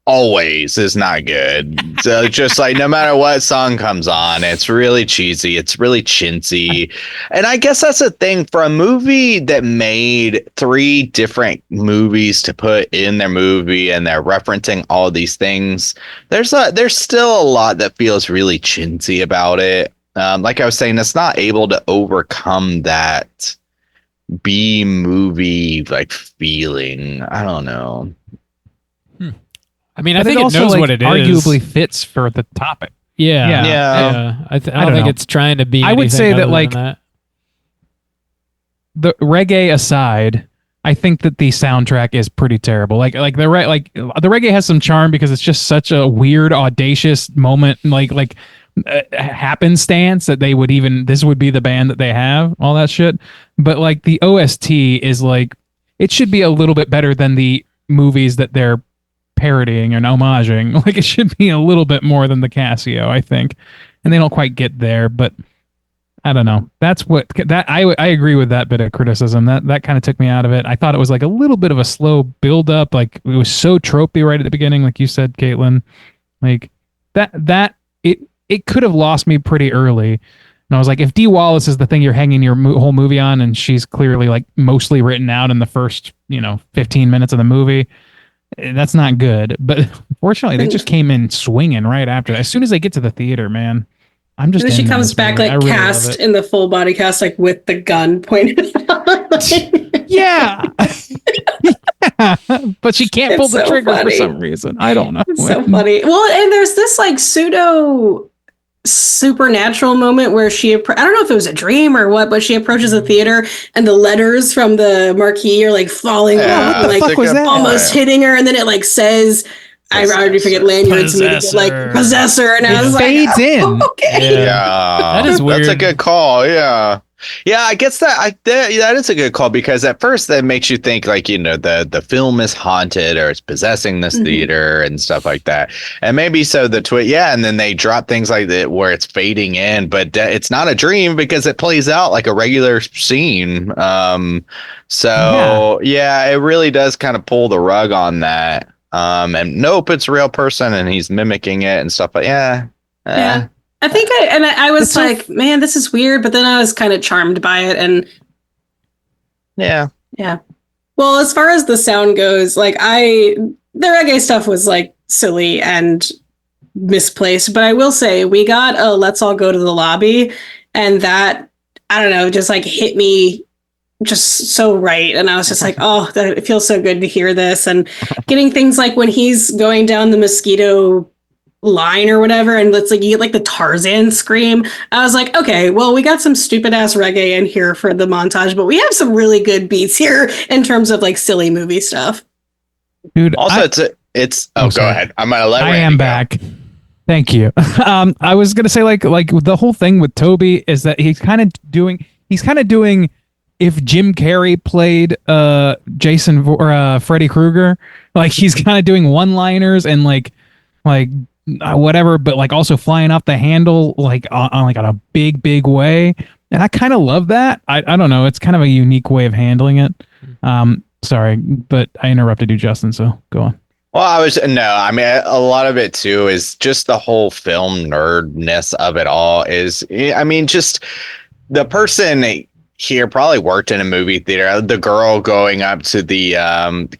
always is not good. So just like no matter what song comes on, it's really cheesy, it's really chintzy. And I guess that's the thing for a movie that made 3 different movies to put in their movie and they're referencing all these things. There's still a lot that feels really chintzy about it. Like I was saying, it's not able to overcome that B movie like feeling. I don't know. I mean, I But think it also, knows like, what it is. arguably fits for the topic. Yeah. Yeah. Yeah. I don't don't think know. it's trying to be. I would anything say that, other than like, that. The reggae aside, I think that the soundtrack is pretty terrible. Like the reggae has some charm because it's just such a weird, audacious moment, like happenstance that they would even this would be the band that they have, all that shit. But like the OST is like it should be a little bit better than the movies that they're parodying and homaging. Like it should be a little bit more than the Casio, I think, and they don't quite get there, but. I don't know. That's what that I agree with that bit of criticism. That kind of took me out of it. I thought it was like a little bit of a slow build up. Like it was so tropey right at the beginning, like you said, Caitlin. Like it could have lost me pretty early. And I was like, if Dee Wallace is the thing you're hanging your whole movie on, and she's clearly like mostly written out in the first 15 minutes of the movie, that's not good. But fortunately, they just came in swinging right after that. As soon as they get to the theater, man. I'm just. And then she into comes this back movie. I like really love cast it. in the full body cast, like with the gun pointed out. Yeah. Yeah. But she can't pull It's the so trigger funny. for some reason. I don't know. It's so funny. Well, and there's this like pseudo supernatural moment where I don't know if it was a dream or what, but she approaches the theater and the letters from the marquee are like falling Yeah, off, and, like fuck was that? almost hitting her, and then it like says, I already forget lanyards, like possessor, and I was like, fades in. okay. Yeah, That is That's a weird. good call. Yeah, I guess that is a good call because at first that makes you think like the film is haunted or it's possessing this theater and stuff like that, and maybe so the and then they drop things like that where it's fading in, but it's not a dream because it plays out like a regular scene. So it really does kind of pull the rug on that. And nope, it's a real person and he's mimicking it and stuff. But yeah. I think I was like, man, this is weird, but then I was kind of charmed by it, and Yeah. well, as far as the sound goes, like the reggae stuff was like silly and misplaced, but I will say we got a "Let's All Go to the Lobby," and that, I don't know, just like hit me just so right, and I was just like, oh, it feels so good to hear this, and getting things like when he's going down the mosquito line or whatever, and it's like you get like the Tarzan scream. I was like, okay, well, we got some stupid ass reggae in here for the montage, but we have some really good beats here in terms of like silly movie stuff. Dude, Also, it's. Oh, go sorry. ahead. I'm gonna let. I Randy am go. back. Thank you. I was gonna say like the whole thing with Toby is that he's kind of doing if Jim Carrey played Jason or Freddy Krueger, like he's kind of doing one-liners and like whatever, but like also flying off the handle like on a big way, and I kind of love that. I don't know, it's kind of a unique way of handling it. Sorry, but I interrupted you, Justin, so go on. Well, I mean, a lot of it too is just the whole film nerdness of it all is, I mean, just the person, here probably worked in a movie theater. The girl going up to the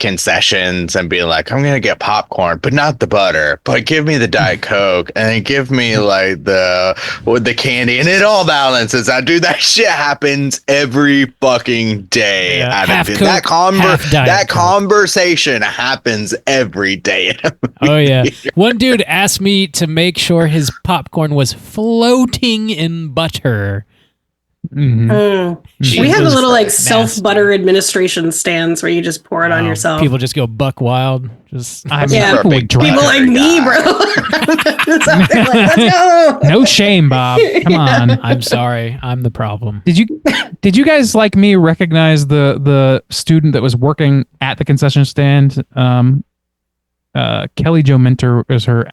concessions and being like, I'm gonna get popcorn, but not the butter, but give me the Diet Coke and then give me like the candy, and it all balances out. Dude, that shit happens every fucking day. Yeah, Out half of it. Coke, half Diet Coke. Conversation happens every day. Oh yeah. One dude asked me to make sure his popcorn was floating in butter. Mm-hmm. We have a little like self Nasty. butter administration stands where you just pour it on yourself. People just go buck wild. Just I mean, Yeah. people would drink People it. like me, bro. It's up there like, let's go. No shame, Bob. Come on. I'm sorry. I'm the problem. Did you guys like me recognize the student that was working at the concession stand? Kelly Jo Minter is her.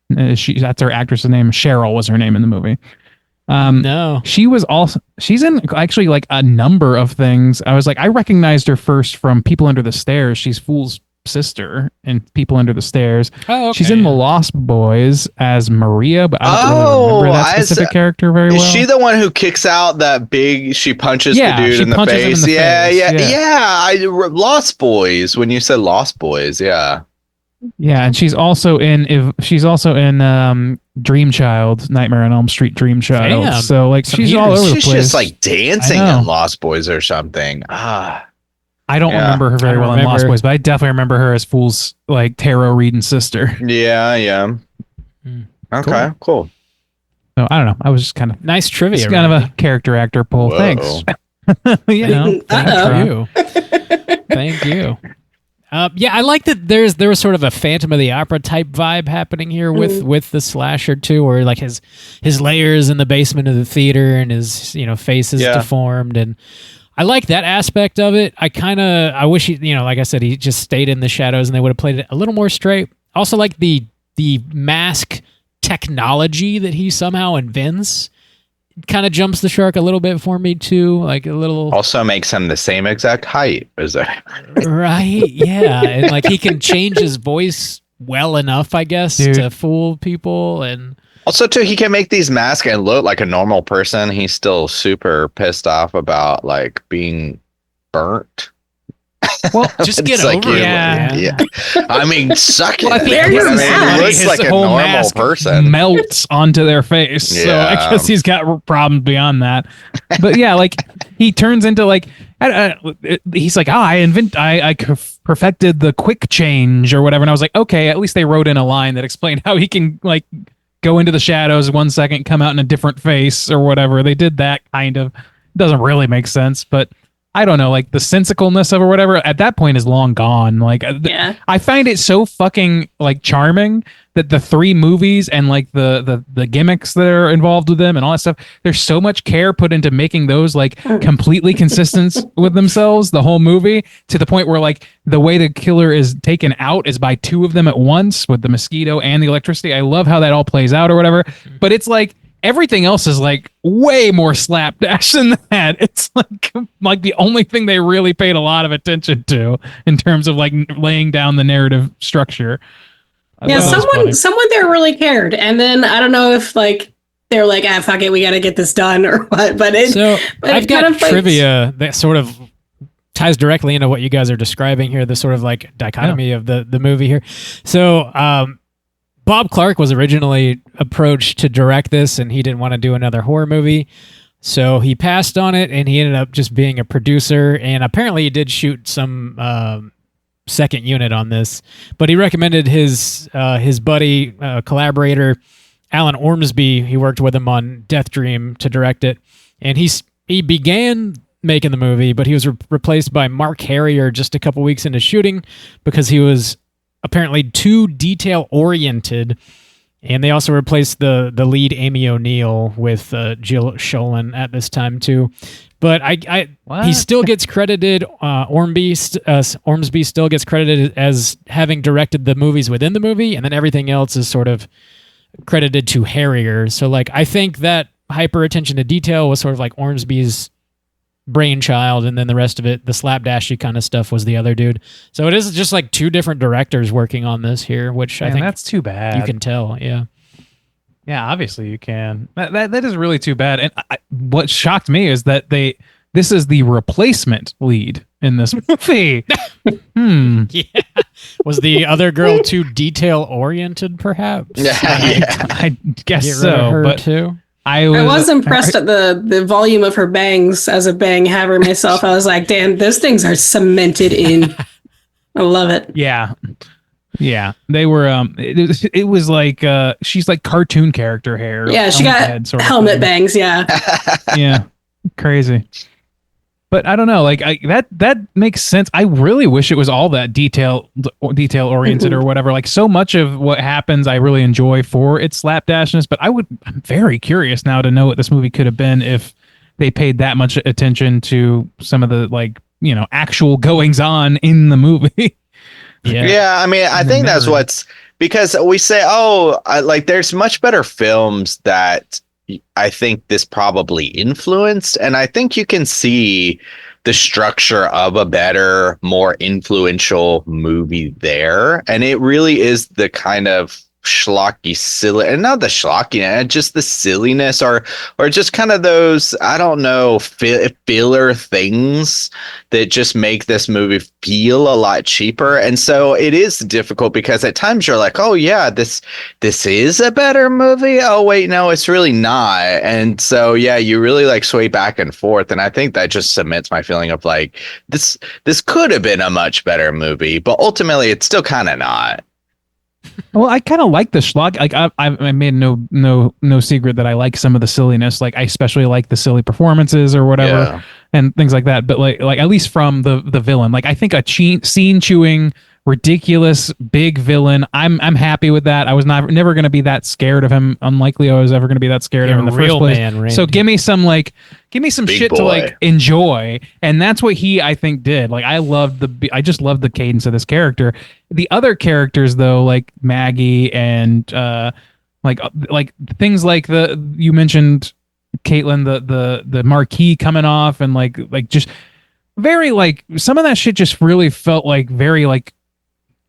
That's her actress' name. Cheryl was her name in the movie. No. She's in actually like a number of things. I was like, I recognized her first from People Under the Stairs. She's Fool's sister in People Under the Stairs. Oh, okay. She's in The Lost Boys as Maria, but I don't really remember that specific character very well. Is she the one who kicks out that big? She punches Yeah, the dude she in the punches him in face. the Yeah. face. Lost Boys. When you said Lost Boys, yeah. Yeah, and she's also in Dream Child, Nightmare on Elm Street, Dream Child. Damn. So like Some she's all heaters. over the She's place. just like dancing I know. in Lost Boys or something. I don't Yeah. remember her very I don't well in Lost remember. Boys, but I definitely remember her as Fool's like tarot reading sister. Yeah. Okay, cool. So I don't know. I was just kind of Nice trivia. it's kind of a character actor pull. Whoa. Thanks. You know, Thank you. Thank you. Yeah, I like that there was sort of a Phantom of the Opera type vibe happening here with the slasher too, where like his layers in the basement of the theater and his face is deformed, and I like that aspect of it. I wish he like I said, he just stayed in the shadows and they would have played it a little more straight. Also like the mask technology that he somehow invents kind of jumps the shark a little bit for me too, like a little. Also makes him the same exact height as that. Right, yeah, and like he can change his voice well enough, I guess, Dude. to fool people, and Also, too, he can make these masks and look like a normal person. He's still super pissed off about like being burnt. well, just It's get like, over it. yeah. I mean, suck it. I think There you his go. body, He looks his like a whole normal mask person. melts onto their face. So I Yeah. guess he's got problems beyond that. But yeah, like he turns into like he's like, I perfected the quick change or whatever. And I was like, okay, at least they wrote in a line that explained how he can like go into the shadows 1 second, come out in a different face or whatever. They did that kind of. Doesn't really make sense, but I don't know, like the sensicalness of or whatever at that point is long gone. Like, Yeah. I find it so fucking like charming that the 3 movies and like the gimmicks that are involved with them and all that stuff, there's so much care put into making those like completely consistent with themselves the whole movie, to the point where like the way the killer is taken out is by 2 of them at once with the mosquito and the electricity. I love how that all plays out or whatever, but it's like everything else is like way more slapdash than that. It's like the only thing they really paid a lot of attention to in terms of like laying down the narrative structure. I Yeah, thought that was funny. someone there really cared, and then I don't know if like they're like, fuck it, we got to get this done or what. But I've got kind of, like, trivia that sort of ties directly into what you guys are describing here, the sort of like dichotomy of the movie here. So Bob Clark was originally approached to direct this, and he didn't want to do another horror movie. So he passed on it, and he ended up just being a producer. And apparently he did shoot some second unit on this. But he recommended his buddy, collaborator, Alan Ormsby. He worked with him on Death Dream to direct it. And he began making the movie, but he was replaced by Mark Harrier just a couple weeks into shooting because he was apparently too detail oriented, and they also replaced the lead Amy O'Neill with Jill Sholin at this time too. But he still gets credited. Ormsby still gets credited as having directed the movies within the movie, and then everything else is sort of credited to Harrier. So like I think that hyper attention to detail was sort of like Ormsby's brainchild, and then the rest of it, the slapdashy kind of stuff, was the other dude. So it is just like 2 different directors working on this here, which I think that's too bad. you can tell. Yeah. Yeah, obviously you can. That is really too bad. And what shocked me is that they this is the replacement lead in this movie. Yeah. Was the other girl too detail oriented, perhaps? I guess Get rid so, of her but too. I was impressed at the volume of her bangs as a bang haver myself. I was like, damn, those things are cemented in. I love it. Yeah. Yeah. They were it was like she's like cartoon character hair. Yeah, she got head sort of helmet thing. bangs, yeah. Yeah. Crazy. But I don't know, like that makes sense. I really wish it was all that detail oriented or whatever. Like so much of what happens I really enjoy for its slapdashness, but I'm very curious now to know what this movie could have been if they paid that much attention to some of the like, actual goings on in the movie. Yeah, I mean, I think that's what's because we say, like there's much better films that I think this probably influenced, and I think you can see the structure of a better, more influential movie there, and it really is the kind of schlocky, silly, and not the schlocky, just the silliness, or just kind of those, I don't know, filler things that just make this movie feel a lot cheaper. And so it is difficult because at times you're like, oh yeah, this is a better movie. Oh wait, no, it's really not. And so yeah, you really like sway back and forth. And I think that just cements my feeling of like this could have been a much better movie, but ultimately it's still kind of not. Well, I kind of like the schlock. Like I made no secret that I like some of the silliness. Like I especially like the silly performances or whatever and things like that. But like at least from the villain, like I think a scene chewing, ridiculous big villain. I'm happy with that. I was never going to be that scared of him. Unlikely I was ever going to be that scared of him in the first place. Man, so give me some big shit boy to like enjoy, and that's what he I think did. Like I just loved the cadence of this character. The other characters though, like Maggie and like things like you mentioned Caitlin, the marquee coming off, and like just very like some of that shit just really felt like very like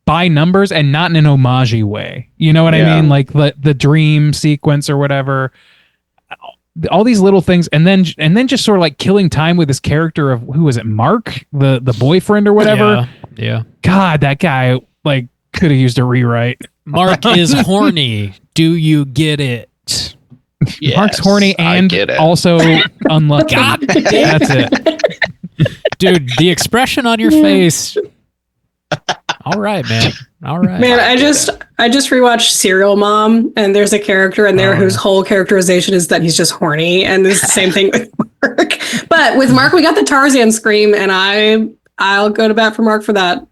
by numbers and not in an homage way. You know what I mean? Like the dream sequence or whatever. All these little things, and then just sort of like killing time with this character of who was it, Mark, the boyfriend or whatever. Yeah. God, that guy like could have used a rewrite. Mark is horny. Do you get it? Yes, Mark's horny and also unlucky. God damn. That's it. Dude, the expression on your face. All right, man. All right. Man, I just rewatched Serial Mom, and there's a character in there whose whole characterization is that he's just horny, and it's the same thing with Mark. But with Mark, we got the Tarzan scream, and I'll go to bat for Mark for that.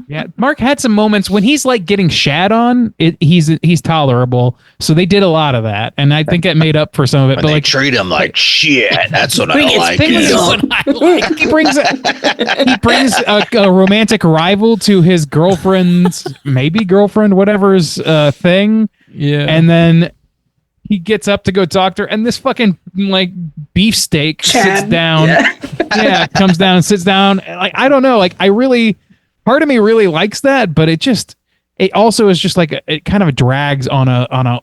Yeah, Mark had some moments when he's like getting shat on. He's tolerable, so they did a lot of that, and I think it made up for some of it. But like treat him like shit. That's what I like. He brings a romantic rival to his girlfriend's girlfriend, whatever's thing. Yeah, and then he gets up to go talk to her, and this fucking like beefsteak sits down. Yeah, comes down and sits down. Like I don't know. Like part of me really likes that, but it also is just like it kind of drags on a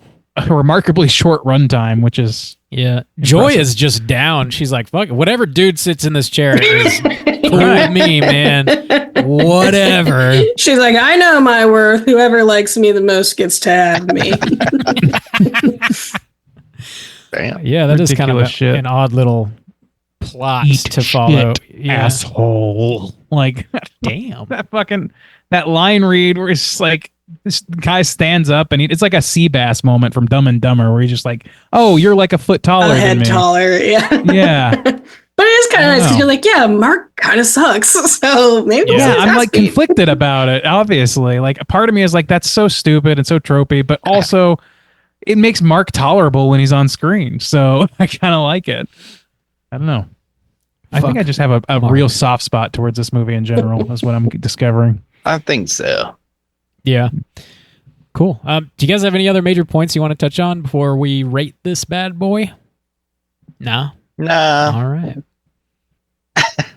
remarkably short runtime, which is impressive. Joy is just down. She's like, fuck it. Whatever dude sits in this chair is cool with me, man. Whatever. She's like, I know my worth. Whoever likes me the most gets to have me. Damn. Yeah, that is kind of an odd little plot to follow. Asshole. Like, damn. that line read where it's just like this guy stands up and it's like a Seabass moment from Dumb and Dumber where he's just like, oh, you're like a foot taller than me. Taller, yeah. Yeah. But it is kind of nice because you're like, yeah, Mark kind of sucks. So maybe I'm like conflicted about it, obviously. Like a part of me is like, that's so stupid and so tropey, but also it makes Mark tolerable when he's on screen. So I kind of like it. I don't know. I think I just have a real soft spot towards this movie in general, is what I'm discovering. I think so. Yeah. Cool. Do you guys have any other major points you want to touch on before we rate this bad boy? No? No. All right.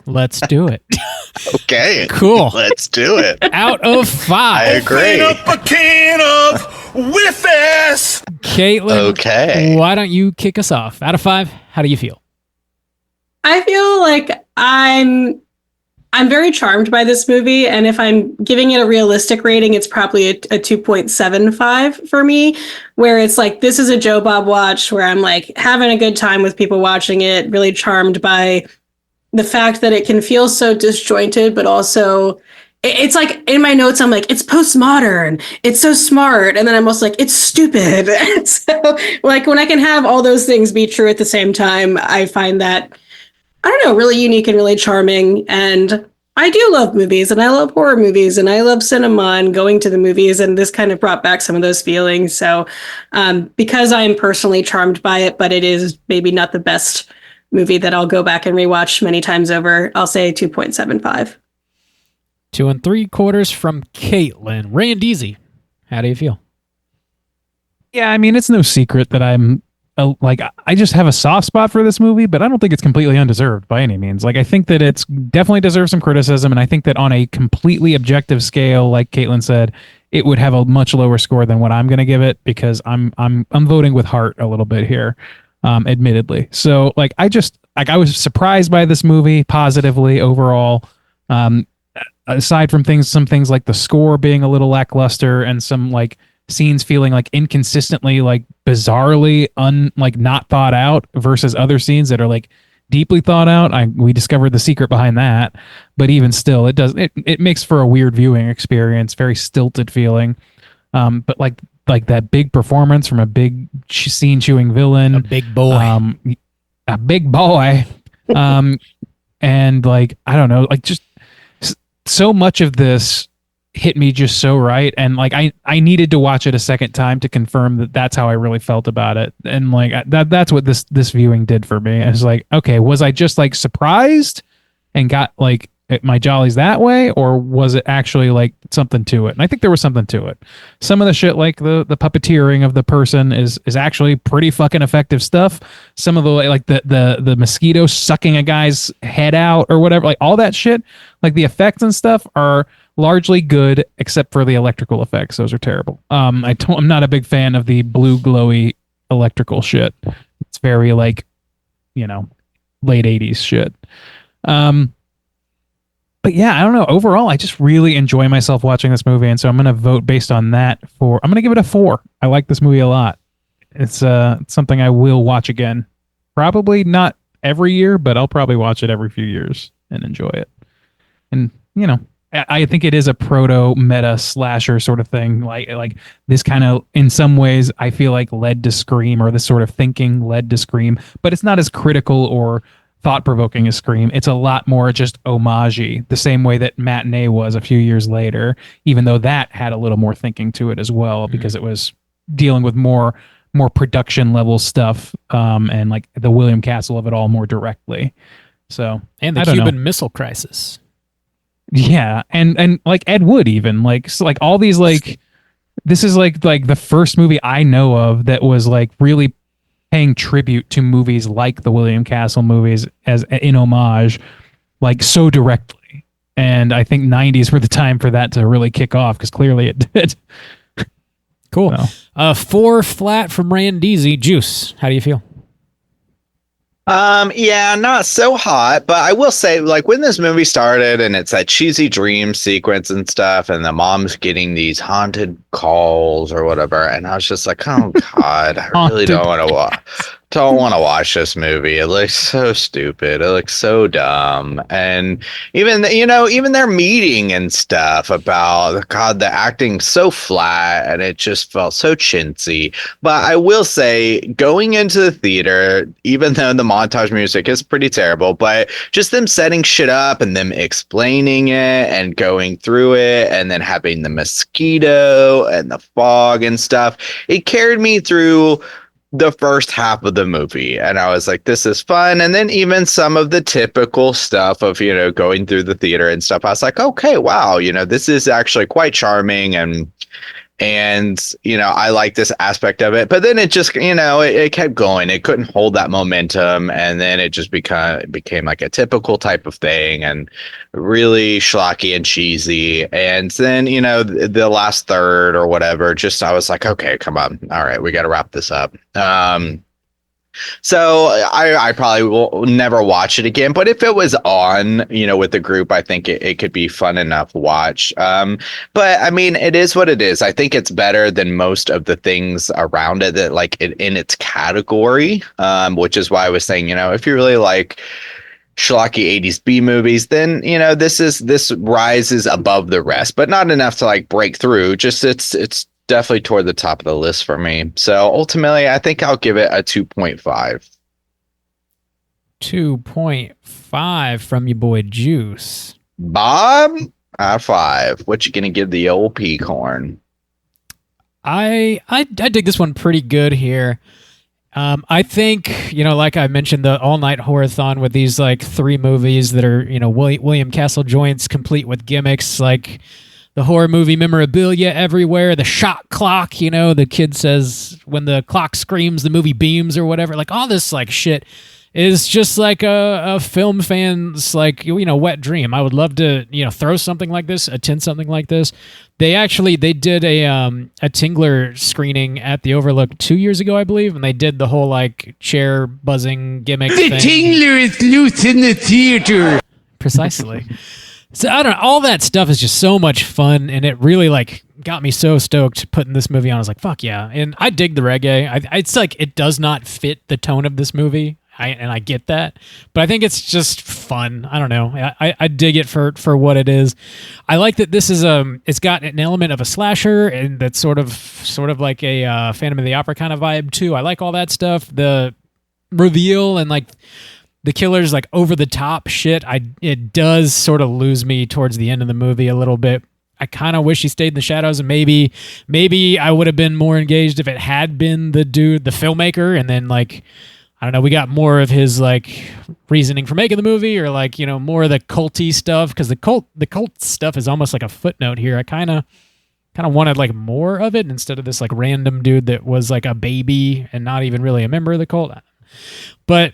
Let's do it. Okay. Cool. Let's do it. Out of 5. I agree. Open up a can of whiff-ass. Caitlin, okay. Why don't you kick us off? Out of 5, how do you feel? I feel like I'm very charmed by this movie, and if I'm giving it a realistic rating, it's probably a 2.75 for me, where it's like, this is a Joe Bob watch where I'm like having a good time with people watching it, really charmed by the fact that it can feel so disjointed, but also it's like in my notes, I'm like, it's postmodern, it's so smart. And then I'm also like, it's stupid. And so like when I can have all those things be true at the same time, I find that, I don't know, really unique and really charming. And I do love movies, and I love horror movies, and I love cinema and going to the movies. And this kind of brought back some of those feelings. So because I am personally charmed by it, but it is maybe not the best movie that I'll go back and rewatch many times over, I'll say 2.75. 2 3/4 from Caitlin. Randeezy, how do you feel? Yeah, I mean, it's no secret that I'm like, I just have a soft spot for this movie, but I don't think it's completely undeserved by any means. Like, I think that it's definitely deserves some criticism, and I think that on a completely objective scale, like Caitlin said, it would have a much lower score than what I'm going to give it, because I'm voting with heart a little bit here, admittedly. So like, I was surprised by this movie positively overall. Aside from some things like the score being a little lackluster and some like scenes feeling like inconsistently, like bizarrely not thought out versus other scenes that are like deeply thought out. We discovered the secret behind that, but even still, it makes for a weird viewing experience, very stilted feeling. But like that big performance from a big scene chewing villain, A big boy. And like, I don't know, like just so much of this hit me just so right, and like I needed to watch it a second time to confirm that that's how I really felt about it. And like that's what this viewing did for me. It's like, okay, was I just like surprised and got like my jollies that way, or was it actually like something to it? And I think there was something to it. Some of the shit, like the puppeteering of the person, is actually pretty fucking effective stuff. Some of the like the mosquito sucking a guy's head out or whatever, like all that shit, like the effects and stuff are largely good, except for the electrical effects. Those are terrible. I'm not a big fan of the blue glowy electrical shit. It's very like, late 80s shit. But yeah, I don't know. Overall, I just really enjoy myself watching this movie, and so I'm going to vote based on that. I'm going to give it a 4. I like this movie a lot. It's something I will watch again. Probably not every year, but I'll probably watch it every few years and enjoy it. And I think it is a proto meta slasher sort of thing. Like this kind of, in some ways, I feel like led to Scream, or this sort of thinking led to Scream, but it's not as critical or thought-provoking as Scream. It's a lot more just homage-y, the same way that Matinee was a few years later, even though that had a little more thinking to it as well, because it was dealing with more production level stuff, and like the William Castle of it all more directly. So, And the Cuban Missile Crisis. Yeah, and like Ed Wood, even like, so like all these, like, this is like the first movie I know of that was like really paying tribute to movies like the William Castle movies as in homage, like so directly. And I think 90s were the time for that to really kick off, because clearly it did. Cool. So. 4 flat from Randeezy. Juice, how do you feel? Yeah, not so hot, but I will say, like, when this movie started and it's that cheesy dream sequence and stuff, and the mom's getting these haunted calls or whatever, and I was just like, oh god, I really don't want to watch this movie. It looks so stupid. It looks so dumb. And even their meeting and stuff about, god, the acting so flat, and it just felt so chintzy. But I will say, going into the theater, even though the montage music is pretty terrible, but just them setting shit up and them explaining it and going through it, and then having the mosquito and the fog and stuff, it carried me through the first half of the movie, and I was like, this is fun. And then even some of the typical stuff of going through the theater and stuff, I was like, okay, wow, this is actually quite charming, and I like this aspect of it. But then it just it kept going. It couldn't hold that momentum, and then it just became like a typical type of thing, and really schlocky and cheesy. And then the last third or whatever, just I was like, okay, come on, all right, we got to wrap this up. So I probably will never watch it again. But if it was on, with the group, I think it could be fun enough to watch. But I mean, it is what it is. I think it's better than most of the things around it that in its category, which is why I was saying, if you really like schlocky 80s B movies, then this rises above the rest, but not enough to break through. Just it's definitely toward the top of the list for me. So ultimately, I think I'll give it a 2.5. 2.5 from your boy Juice. Bob, 5. What you gonna give the old peacorn? I dig this one pretty good here. I think, like I mentioned, the all-night horror-thon with these 3 movies that are, William Castle joints complete with gimmicks, like the horror movie memorabilia everywhere, the shot clock, the kid says when the clock screams, the movie beams or whatever. All this shit is just a film fan's wet dream. I would love to, throw something like this, attend something like this. They did a Tingler screening at the Overlook 2 years ago, I believe, and they did the whole chair buzzing gimmick The thing. Tingler is loose in the theater. Precisely. So I don't know. All that stuff is just so much fun, and it really got me so stoked putting this movie on. I was like, "Fuck yeah!" And I dig the reggae. It's it does not fit the tone of this movie, I get that, but I think it's just fun. I don't know. I dig it for what it is. I like that this is it's got an element of a slasher, and that's sort of like a Phantom of the Opera kind of vibe too. I like all that stuff. The reveal and the killer's over the top shit. It does sort of lose me towards the end of the movie a little bit. I kind of wish he stayed in the shadows, and maybe I would have been more engaged if it had been the dude, the filmmaker, and then I don't know, we got more of his reasoning for making the movie, or more of the culty stuff, because the cult stuff is almost like a footnote here. I kind of wanted more of it instead of this random dude that was a baby and not even really a member of the cult. But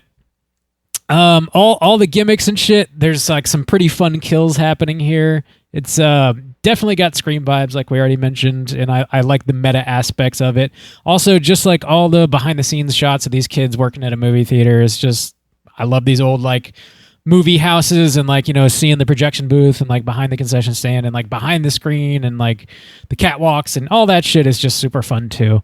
all the gimmicks and shit, there's some pretty fun kills happening here. It's definitely got Scream vibes, like we already mentioned, and I like the meta aspects of it. Also, just all the behind the scenes shots of these kids working at a movie theater is just, I love these old movie houses, and seeing the projection booth and behind the concession stand and behind the screen and the catwalks and all that shit is just super fun too.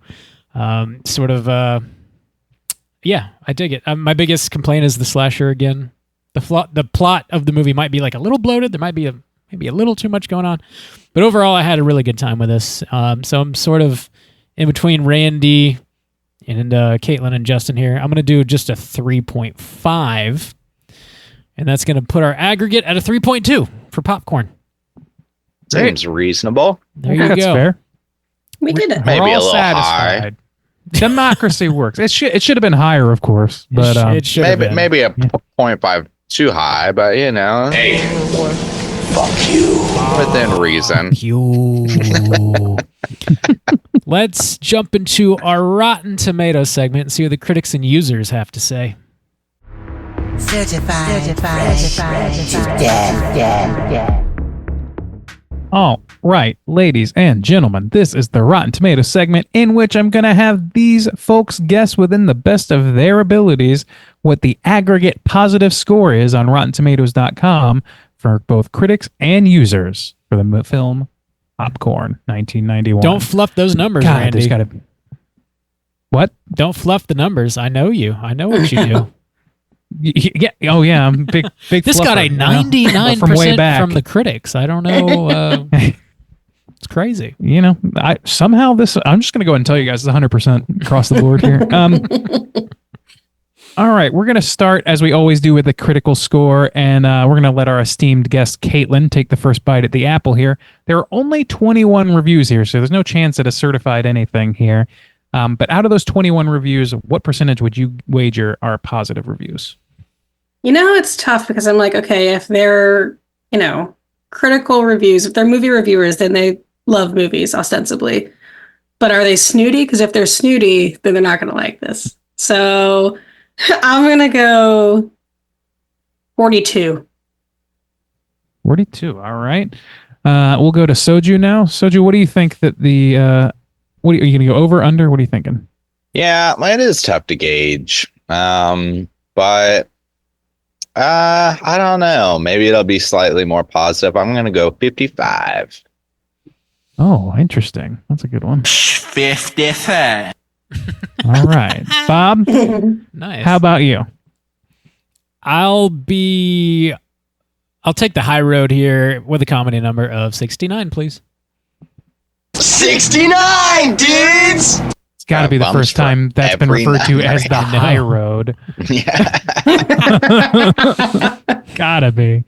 Yeah, I dig it. My biggest complaint is the slasher again. The plot of the movie might be a little bloated. There might be maybe a little too much going on, but overall, I had a really good time with this. So I'm sort of in between Randy and Caitlin and Justin here. I'm going to do just a 3.5, and that's going to put our aggregate at a 3.2 for popcorn. Seems reasonable. There you That's go. fair. We did it. Maybe We're a all little satisfied. Democracy works. It should have been higher, of course, but It should have been. Maybe a 0.5 too high, but Hey, fuck you. within reason. You. Let's jump into our Rotten Tomato segment and see what the critics and users have to say. Certified fresh to death. all right, ladies and gentlemen, this is the Rotten Tomatoes segment in which I'm going to have these folks guess within the best of their abilities what the aggregate positive score is on RottenTomatoes.com for both critics and users for the film Popcorn 1991. Don't fluff those numbers, God, Randy. there's gotta... What? Don't fluff the numbers. I know you. I know what you do. Yeah. Oh, yeah. I'm big. This got a fluffer, you know? 99% From way back. from the critics. I don't know. It's crazy. You know, I'm just going to go ahead and tell you guys it's 100% across the board here. All right, we're going to start, as we always do, with the critical score, and we're going to let our esteemed guest, Caitlin, take the first bite at the apple here. There are only 21 reviews here, so there's no chance at a certified anything here. But out of those 21 reviews, what percentage would you wager are positive reviews? You know, it's tough because I'm like, okay, if they're, critical reviews, if they're movie reviewers, then they love movies, ostensibly. But are they snooty? Because if they're snooty, then they're not going to like this. So I'm going to go 42. 42, all right. We'll go to Soju now. Soju, what do you think that are you going to go over, under? What are you thinking? Yeah, it is tough to gauge. But I don't know. Maybe it'll be slightly more positive. I'm gonna go 55. Oh, interesting. That's a good one. 55. All right, Bob. Nice. How about you? I'll take the high road here with a comedy number of 69, please. 69, dudes! It's got to be the Bums first for time that's been every referred to number. as the high road. Yeah. Gotta be.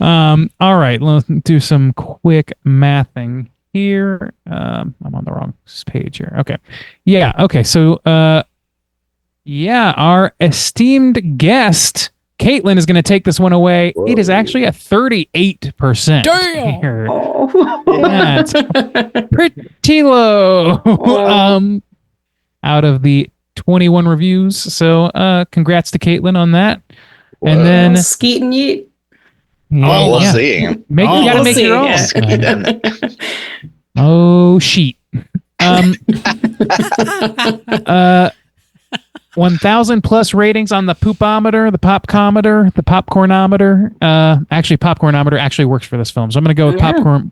All right, let's do some quick mathing here. I'm on the wrong page here. Okay. Yeah. Okay. So, our esteemed guest, Caitlin, is going to take this one away. Whoa. It is actually a 38%. Damn! Here. Oh. Yeah, it's pretty low. Out of the 21 reviews. So, congrats to Caitlin on that. And then Skeet and yeet. Oh, we'll yeah. see. You gotta we'll make see, your own. yeah. Oh, sheet. 1,000 plus ratings on the poopometer, the popcometer, the popcornometer. Actually, popcornometer actually works for this film, so I'm going to go with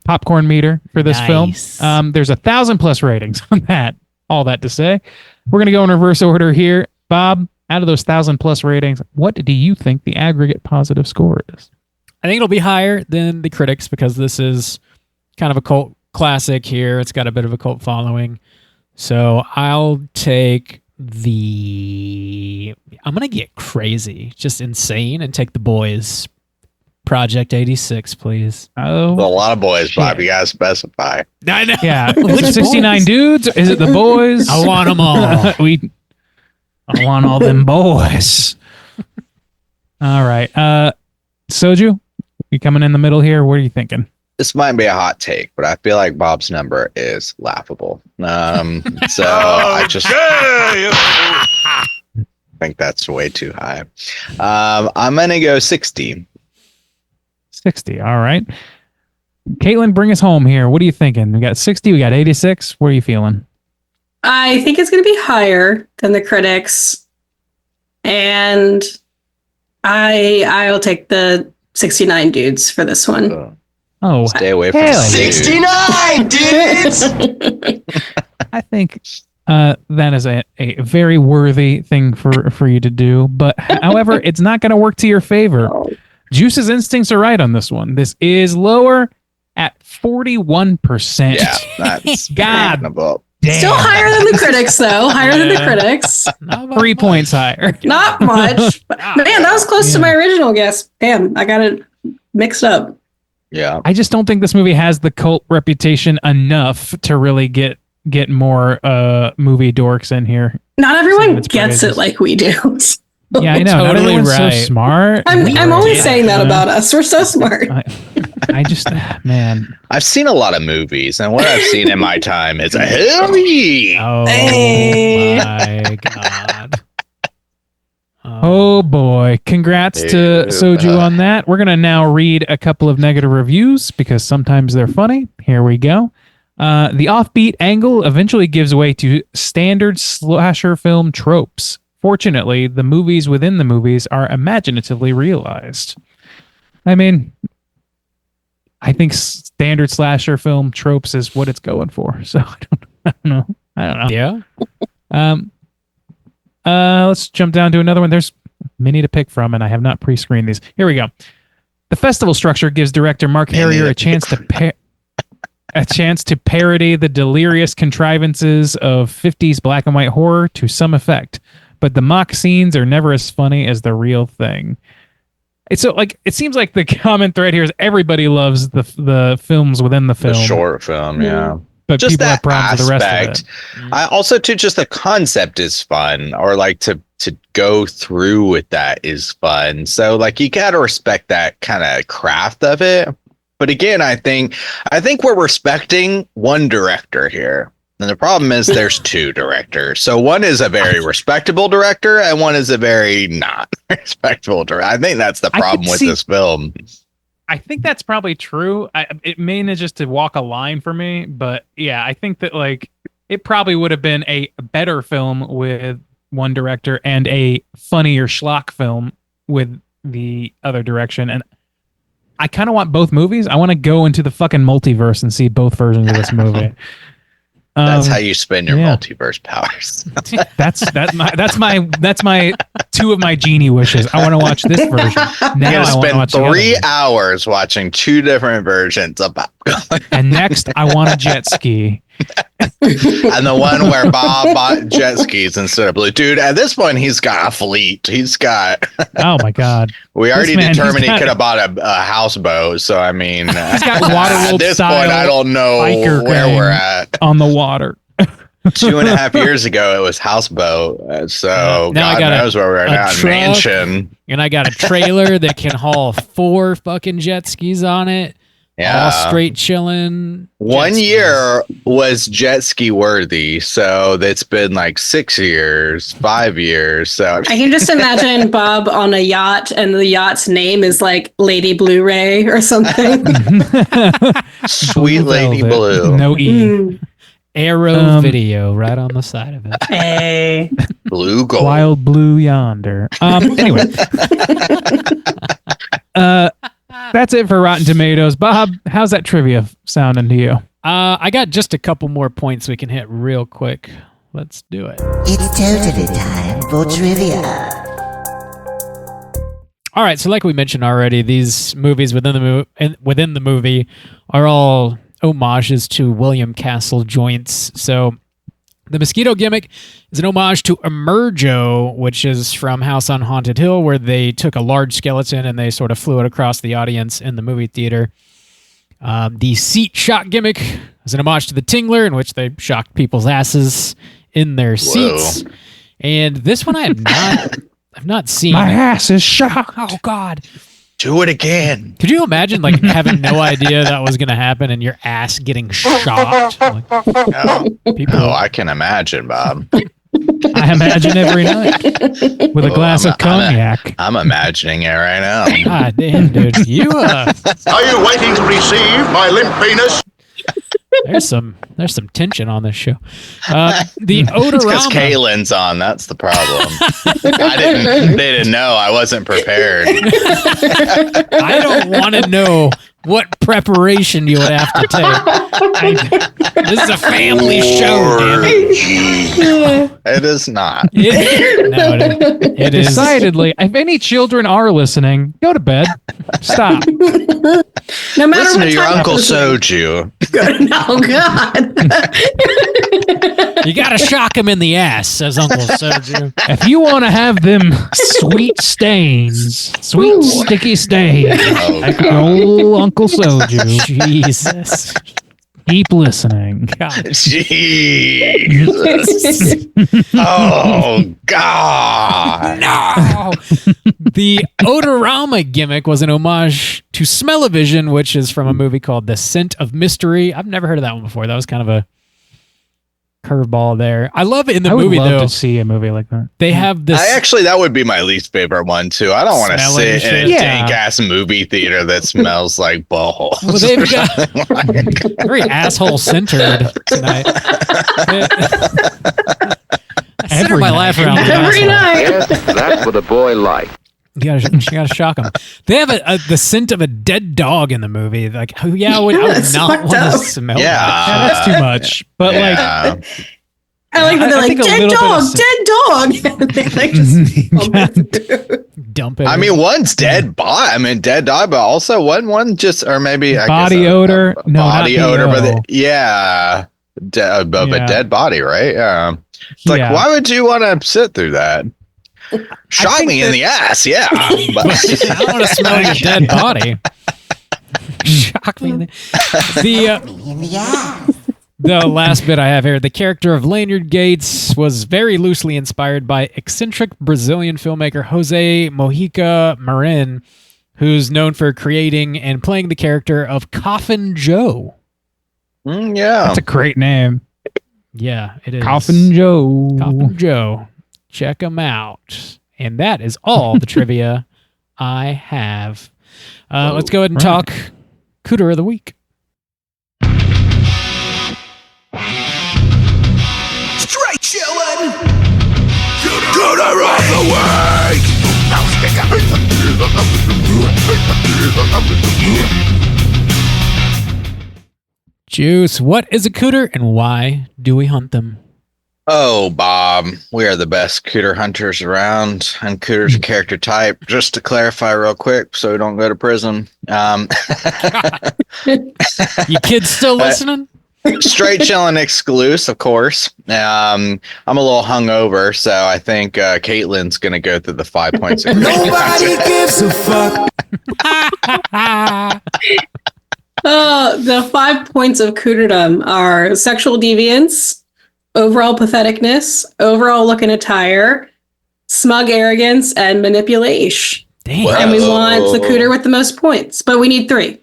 popcorn meter for this Nice. film. There's 1,000 plus ratings on that. All that to say, we're going to go in reverse order here. Bob, out of those 1,000 plus ratings, what do you think the aggregate positive score is? I think it'll be higher than the critics because this is kind of a cult classic here. It's got a bit of a cult following. So I'll take I'm going to get crazy, just insane, and take The Boys. Project 86, please. Oh, A lot of boys, Bob. Shit. You gotta specify. I know. yeah. Is Which it 69 boys? dudes? Is it the boys? I want them all. I want all them boys. All right. Soju, you coming in the middle here? What are you thinking? This might be a hot take, but I feel like Bob's number is laughable. So I just think that's way too high. I'm gonna go 60. 60. All right. Caitlin, bring us home here. What are you thinking? We got 60. We got 86. What are you feeling? I think it's going to be higher than the critics, and I'll take the 69 dudes for this one. Oh, Stay away from hell 69, dudes! I think that is a very worthy thing for you to do. But however, it's not going to work to your favor. Juice's instincts are right on this one. This is lower at 41%. Yeah, that's God. reasonable. Damn. Still higher than the critics, though. Higher than the critics. 3 points higher. Not much. But man, that was close to my original guess. Damn, I got it mixed up. Yeah. I just don't think this movie has the cult reputation enough to really get more movie dorks in here. Not everyone It's gets praises. it like we do. Yeah, I know. Not Totally everyone's right. so smart. I'm only Yeah. saying that about us. We're so smart. I just, man. I've seen a lot of movies, and what I've seen in my time is a hell yeah. Oh Hey. my god. Oh boy. Congrats to Dude. Soju on that. We're going to now read a couple of negative reviews because sometimes they're funny. Here we go. The offbeat angle eventually gives way to standard slasher film tropes. Fortunately, the movies within the movies are imaginatively realized. I mean, I think standard slasher film tropes is what it's going for. So I don't know. Yeah. Let's jump down to another one. There's many to pick from, and I have not pre-screened these. Here we go. The festival structure gives director Mark Harrier a chance to parody the delirious contrivances of 50s black and white horror to some effect, but the mock scenes are never as funny as the real thing. It's so like it seems like the common thread here is everybody loves the films within the The film, short film, yeah. but Just people have that problems with the rest of it. aspect. I also too just the concept is fun, or like to go through with that is fun. So like you gotta respect that kind of craft of it. But again, I think we're respecting one director here. And the problem is there's two directors. So one is a very respectable director and one is a very not respectable director. I think that's the problem with this film. I think that's probably true. It may not just to walk a line for me, but yeah, I think that like it probably would have been a better film with one director and a funnier schlock film with the other direction. And I kind of want both movies. I want to go into the fucking multiverse and see both versions of this movie. That's how you spend your multiverse powers. That's my two of my genie wishes. I want to watch this version. Now You I gotta want to spend watch 3 hours watching 2 different versions of Bob. And next, I want a jet ski. And the one where Bob bought jet skis instead of blue. Dude, at this point, he's got a fleet. He's got. Oh my god! We already This man, determined he's he got- could have bought a houseboat. So I mean, He's got at Waterworld this style point, I don't know biker where gang we're at. on the water. 2.5 years ago, it was houseboat. So Now I God got knows where we're a at. truck. Mansion. And I got a trailer that can haul 4 fucking jet skis on it. Yeah. All straight chilling. 1 year was jet ski worthy. So it's been like 6 years, 5 years. So I can just imagine Bob on a yacht, and the yacht's name is like Lady Blu-ray or something. Sweet Lady Velvet. Blue. No E. Mm. Arrow video right on the side of it. Hey. Blue gold. Wild blue yonder. Anyway. That's it for Rotten Tomatoes. Bob, how's that trivia sounding to you? I got just a couple more points we can hit real quick. Let's do it. It's totally time for trivia. All right, so like we mentioned already, these movies within the movie are all homages to William Castle joints. So the mosquito gimmick is an homage to Emergo, which is from House on Haunted Hill, where they took a large skeleton and they sort of flew it across the audience in the movie theater. The seat shock gimmick is an homage to the Tingler, in which they shocked people's asses in their seats. And this one I've not seen. My ass is shocked. Oh God. Do it again. Could you imagine like having no idea that was going to happen and your ass getting shocked? Like, people, Oh, I can imagine, Bob. I imagine every night with a glass of cognac. I'm imagining it right now. God damn, dude. You Are you waiting to receive my limp penis? there's some tension on this show. The It's because odorama. Kaylin's on. That's the problem. They didn't know. I wasn't prepared. I don't want to know what preparation you would have to take. This is a family show, damn it. It is not. No, it is. Decidedly, if any children are listening, go to bed. Stop. No matter Listen what to your time Uncle it is. Soju. Oh God. You got to shock him in the ass, says Uncle Soju. If you want to have them sweet stains, sweet sticky stains, like your old Uncle Soju, Jesus. keep listening. God. Jesus. Oh, God. No. The odorama gimmick was an homage to Smell-O-Vision, which is from a movie called The Scent of Mystery. I've never heard of that one before. That was kind of a curveball there. I love it in the I would movie, love though. to see a movie like that. They have this. That would be my least favorite one, too. I don't want to Smelling sit in shit. a Yeah. dank-ass movie theater that smells like buttholes. Well, they've got very asshole-centered tonight. I center my life around the Every asshole. night. That's what a boy likes. You gotta shock them. They have the scent of a dead dog in the movie. Like, oh yeah, I would That's not fucked want up. to smell Yeah. that. Yeah, that's too much. But Yeah. I like that they're I like, think a dead little dog. They like just bump it. Dump it. I mean, one's dead body. I mean, dead dog, but also one just, or maybe I Body guess odor? No, not body odor, BO. but yeah, of a Yeah. dead body, right? Yeah. It's like, Yeah. why would you want to sit through that? Shock think me in the ass, yeah. But I don't want to smell your dead body. Shock me. In the ass. The last bit I have here, the character of Lanyard Gates was very loosely inspired by eccentric Brazilian filmmaker Jose Mojica Marin, who's known for creating and playing the character of Coffin Joe. yeah. That's a great name. Yeah, it is. Coffin Joe. Coffin Joe. Check him out. And that is all the trivia I have. Let's go ahead and talk Cooter of the Week. Straight chillin'. Cooter Cooter of the week! Juice, what is a cooter and why do we hunt them? Oh, Bob, we are the best cooter hunters around, and cooter's a character type. Just to clarify real quick, so we don't go to prison. You kids still listening? Straight chillin' exclusive, of course. I'm a little hungover, so I think Caitlin's gonna go through the 5 points. Nobody gives a fuck. The 5 points of cooterdom are sexual deviance, overall patheticness, overall look and attire, smug arrogance, and manipulation. Damn. And we want the cooter with the most points, but we need 3.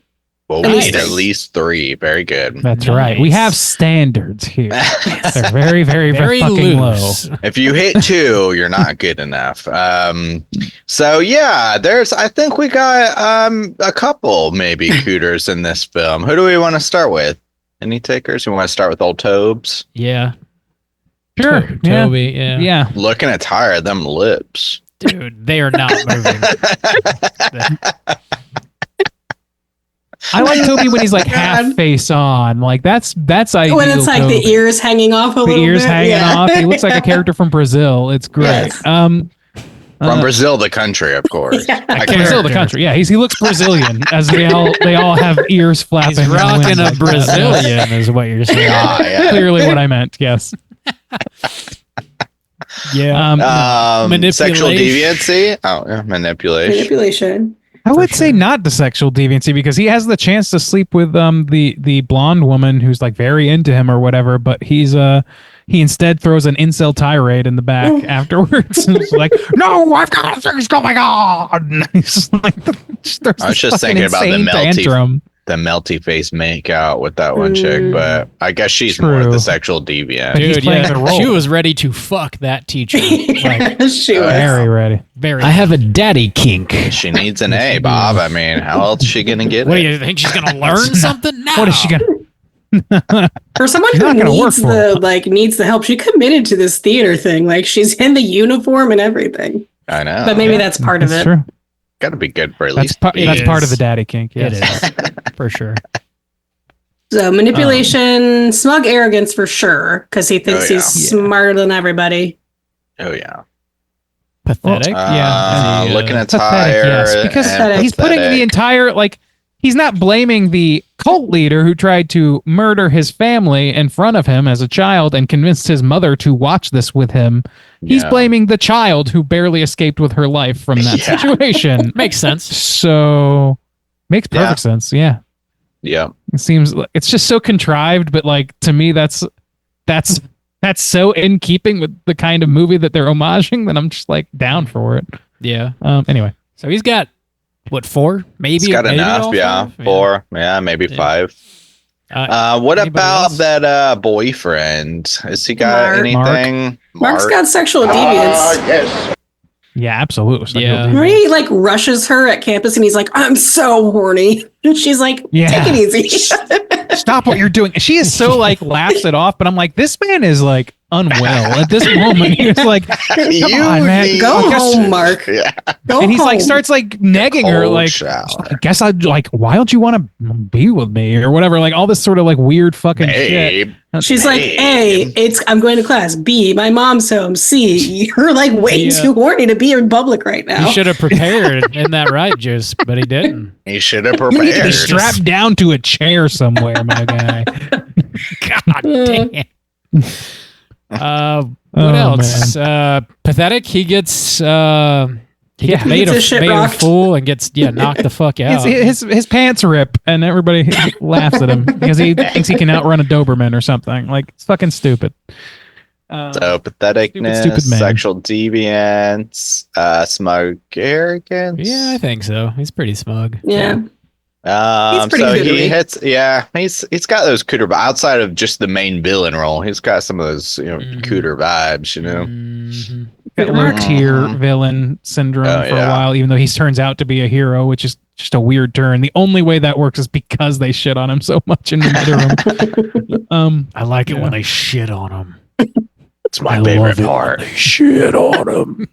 Well, we need at least 3. Very good. That's right. We have standards here. They're very, very, very fucking loose. low. If you hit 2, you're not good enough. So yeah, I think we got a couple maybe cooters in this film. Who do we want to start with? Any takers? We want to start with old Tobes. Yeah. Sure. Yeah. Toby, yeah. Yeah. Looking at tire, them lips. Dude, they are not moving. I like Toby when he's like half face on. Like that's ideal. When it's like Toby. the ears hanging off a little bit. The ears hanging off. He looks like a character from Brazil. It's great. Yes. From Brazil, the country, of course. Brazil, the country. Yeah, he looks Brazilian, as they all have ears flapping. He's rocking a like Brazilian, is what you're saying. Yeah. Clearly, what I meant. Yes. Yeah. Sexual deviancy. Oh, yeah, manipulation. Manipulation. I would say not the sexual deviancy because he has the chance to sleep with the blonde woman who's like very into him or whatever, but he instead throws an incel tirade in the back afterwards. It's like, no, I've got things going on. He's like, I was just thinking about the melty face make out with that one chick, but I guess she's more the sexual deviant. Dude, she was ready to fuck that teacher. Like, She was. Very ready. I have a daddy kink. She needs an A, Bob. I mean, how else is she gonna get What it? do you think she's gonna learn something? No. What is she gonna? For someone who needs the help, she committed to this theater thing. Like she's in the uniform and everything. I know. But maybe that's part of it. True. Gotta be good for at least. That's part of the daddy kink. Yes. It is for sure. So manipulation, smug arrogance for sure, because he thinks he's smarter than everybody. Oh yeah. Pathetic. Looking at Pathetic, tire. yes, because he's putting pathetic. the entire he's not blaming the cult leader who tried to murder his family in front of him as a child and convinced his mother to watch this with him. He's blaming the child who barely escaped with her life from that situation. Makes sense. So makes perfect sense. Yeah. Yeah. It seems it's just so contrived, but like to me that's so in keeping with the kind of movie that they're homaging that I'm just like down for it. Yeah. Anyway. So he's got what, 4? Maybe He's got maybe enough, all yeah. 5? 4, yeah, maybe 5. What about else? that boyfriend? Has he got anything? Mark's got sexual deviance. Yes. Yeah, absolutely. Yeah. Remember he like rushes her at campus and he's like, I'm so horny. And she's like, take it easy. Stop what you're doing. She is so like laughs it off, but I'm like, this man is like unwell at this moment. He's like, come on, man, go home, Mark. Yeah. Go and he's home. like starts like negging her, like, I guess I'd like, why don't you want to be with me or whatever? Like all this sort of like weird fucking shit. She's like, A, I'm going to class. B, my mom's home. C, you're like way too horny to be in public right now. He should have prepared in that right, Juice, but he didn't. He should have prepared. He's strapped down to a chair somewhere, my guy. God damn. What else? Pathetic. He gets made a fool and gets knocked the fuck out. His pants rip and everybody laughs at him because he thinks he can outrun a Doberman or something. Like it's fucking stupid. So patheticness, stupid man. sexual deviance, smug arrogance. Yeah, I think so. He's pretty smug. Yeah. So pretty he hits. Yeah, he's got those Cooter, but outside of just the main villain role, he's got some of those Cooter vibes. You know, low tier villain syndrome for a while, even though he turns out to be a hero, which is just a weird turn. The only way that works is because they shit on him so much in the interim. I like it when they shit on him. It's my favorite part. Shit on him.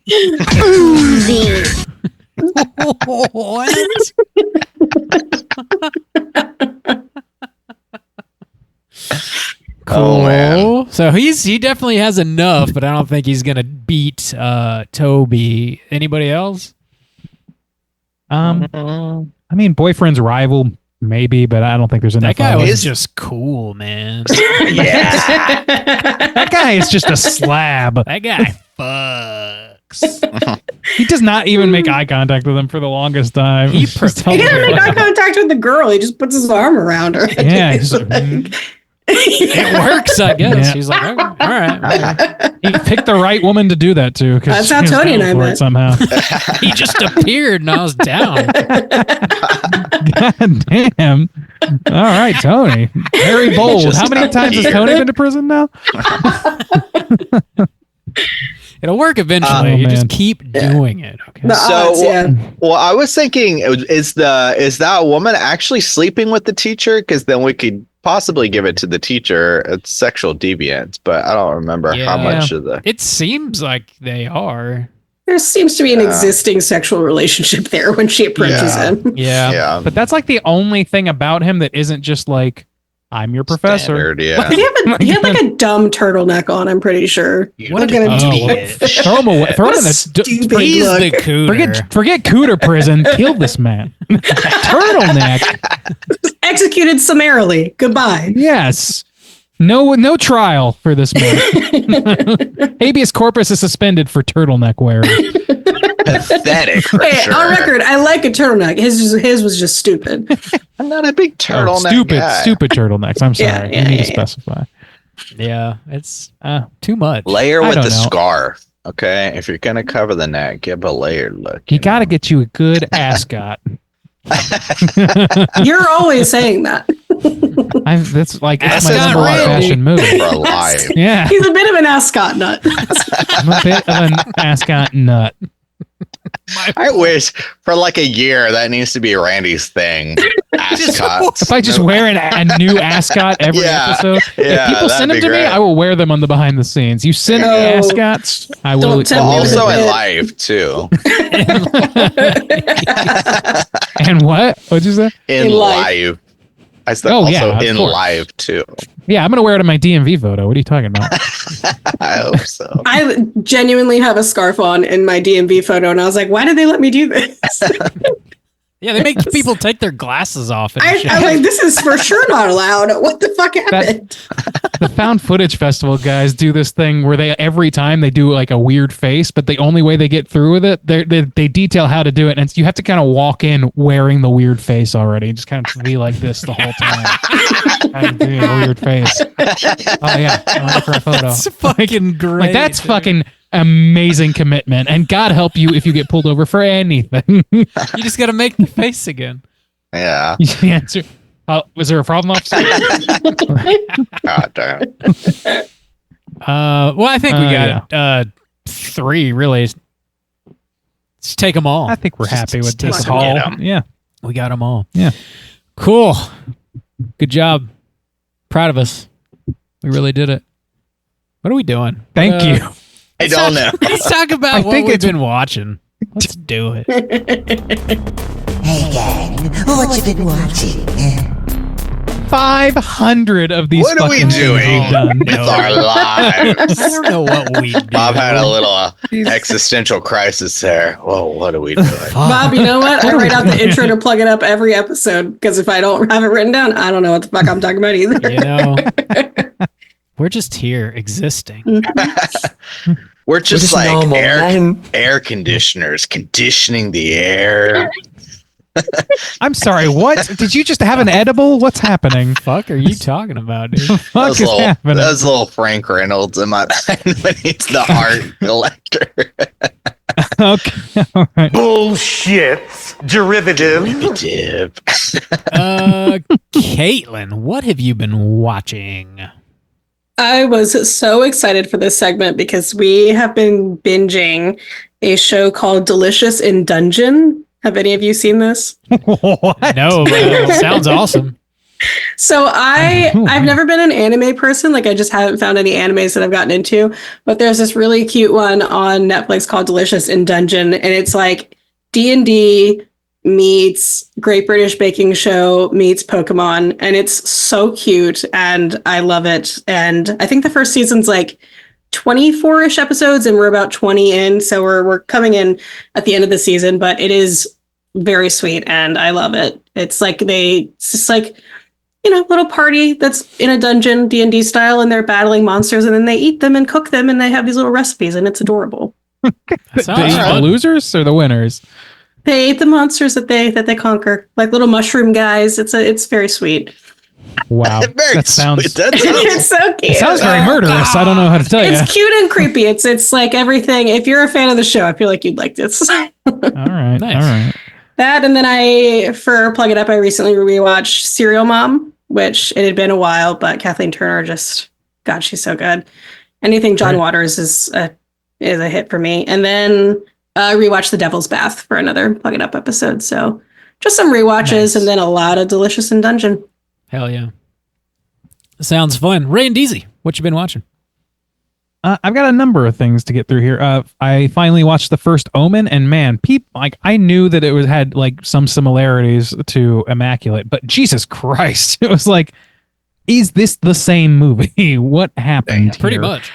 What? Cool. Oh, man. So he definitely has enough, but I don't think he's gonna beat Toby. Anybody else? I mean, boyfriend's rival, maybe, but I don't think there's enough. That guy of was it. just cool, man. Yeah. That guy is just a slab. That guy fucks. He does not even make eye contact with him for the longest time. He It's just He doesn't make eye hilarious. contact with the girl. He just puts his arm around her. Yeah, he's like, It works, I guess. Yeah. He's like, all right. he picked the right woman to do that to. 'Cause That's how she was Tony and down I for it met. somehow. He just appeared and I was down. God damn. All right, Tony. Very bold. Just How many times has appeared. Tony been to prison now? It'll work eventually. Oh, you just man. keep doing it. Okay. The So, odds, yeah. well, I was thinking, is that woman actually sleeping with the teacher? Because then we could possibly give it to the teacher. It's sexual deviance, but I don't remember how Yeah. much of the. It seems like they are. There seems to be an Yeah. existing sexual relationship there when she approaches Yeah. him. Yeah. Yeah, But that's like the only thing about him that isn't just like, I'm your professor. Standard, yeah. He had like a dumb turtleneck on, I'm pretty sure. What Look an at him. idiot. Throw him away. Throw him in the. Stupid He's look. the cooter. Forget Cooter prison. Kill this man. Turtleneck. Executed summarily. Goodbye. Yes. No trial for this man. Habeas corpus is suspended for turtleneck wearing. Pathetic. For Hey, sure. on record, I like a turtleneck. His was just stupid. I'm not a big turtleneck guy. Stupid turtlenecks. I'm sorry. Yeah, you need yeah, to yeah. specify. Yeah. It's too much. Layer I with don't the know. scarf. Okay, if you're gonna cover the neck, give a layered look. You got to get you a good ascot. You're always saying that. That's like it's my Ascot number one Randy. fashion move. for life. Yeah, He's a bit of an ascot nut. I'm a bit of an ascot nut. I wish for like a year that needs to be Randy's thing. Ascots. If I just wear a new ascot every Yeah. episode, Yeah, if people that'd send them be to me, great. I will wear them on the behind the snes. You send me No. ascots, I will. Don't tempt Well, me with also in it. life too. And what? What'd you say? In life. life. I said Oh, also yeah, of in course. life too. Yeah, I'm gonna wear it in my DMV photo. What are you talking about? I hope so. I genuinely have a scarf on in my DMV photo, and I was like, why did they let me do this? Yeah, they make people take their glasses off and I shit. was like, this is for sure not allowed. What the fuck happened? The Found Footage Festival guys do this thing where they every time they do like a weird face, but the only way they get through with it, they detail how to do it, and you have to kind of walk in wearing the weird face already, and just kind of be like this the whole time. Kind of do a weird face. Oh yeah, I like for a photo. That's fucking great. Like that's dude. fucking amazing commitment, and God help you if you get pulled over for anything. You just got to make the face again. Yeah. The answer. Was there a problem, officer? God damn. Well, I think we got 3 really. Let's take them all. I think we're happy with this Just haul. get 'em. Yeah. We got them all. Yeah. Cool. Good job. Proud of us. We really did it. What are we doing? Thank you. I don't know. Let's talk about I what think we've it's- been watching. Let's do it. Hey gang, what you been watching? 500 of these. What are we fucking things doing we've done. with our lives? I don't know what we do. Bob had a little existential crisis there. Whoa, what are we doing? Bob, you know what? I write out the intro to plug it up every episode because if I don't have it written down, I don't know what the fuck I'm talking about either. You know, we're just here existing. We're just like normal, man. air conditioners conditioning the air. I'm sorry. What? Did you just have an edible? What's happening? Fuck are you talking about, dude? Fuck That is was, happening? that was little Frank Reynolds in my mind when he's the art collector. Okay. All right. Bullshit. Derivative. Caitlin, what have you been watching? I was so excited for this segment because we have been binging a show called Delicious in Dungeon. Have any of you seen this? What? No, but it sounds awesome. So I've never been an anime person. Like I just haven't found any animes that I've gotten into. But there's this really cute one on Netflix called Delicious in Dungeon, and it's like D&D meets Great British Baking Show meets Pokemon, and it's so cute and I love it. And I think the first season's like 24-ish episodes, and we're about 20 in, so we're coming in at the end of the season, but it is very sweet and I love it. It's just like, you know, little party that's in a dungeon, D&D style, and they're battling monsters, and then they eat them and cook them, and they have these little recipes, and it's adorable. They eat the losers or the winners? They eat the monsters that they conquer, like little mushroom guys. It's very sweet. Wow, that sounds it's so cute. It sounds very murderous. I don't know how to tell you. It's cute and creepy. It's like everything. If you're a fan of the show, I feel like you'd like this. All right, nice. All right. That, and then for Plug It Up, I recently rewatched Serial Mom, which it had been a while, but Kathleen Turner God, she's so good. Anything John Waters is a hit for me. And then rewatched The Devil's Bath for another Plug It Up episode. So just some rewatches, and then a lot of Delicious in Dungeon. Hell yeah. Sounds fun. Ray and Deezy, what you been watching? I've got a number of things to get through here. I finally watched the first Omen, and man, I knew that it had like some similarities to Immaculate, but Jesus Christ, it was like, is this the same movie? What happened? Pretty here? much.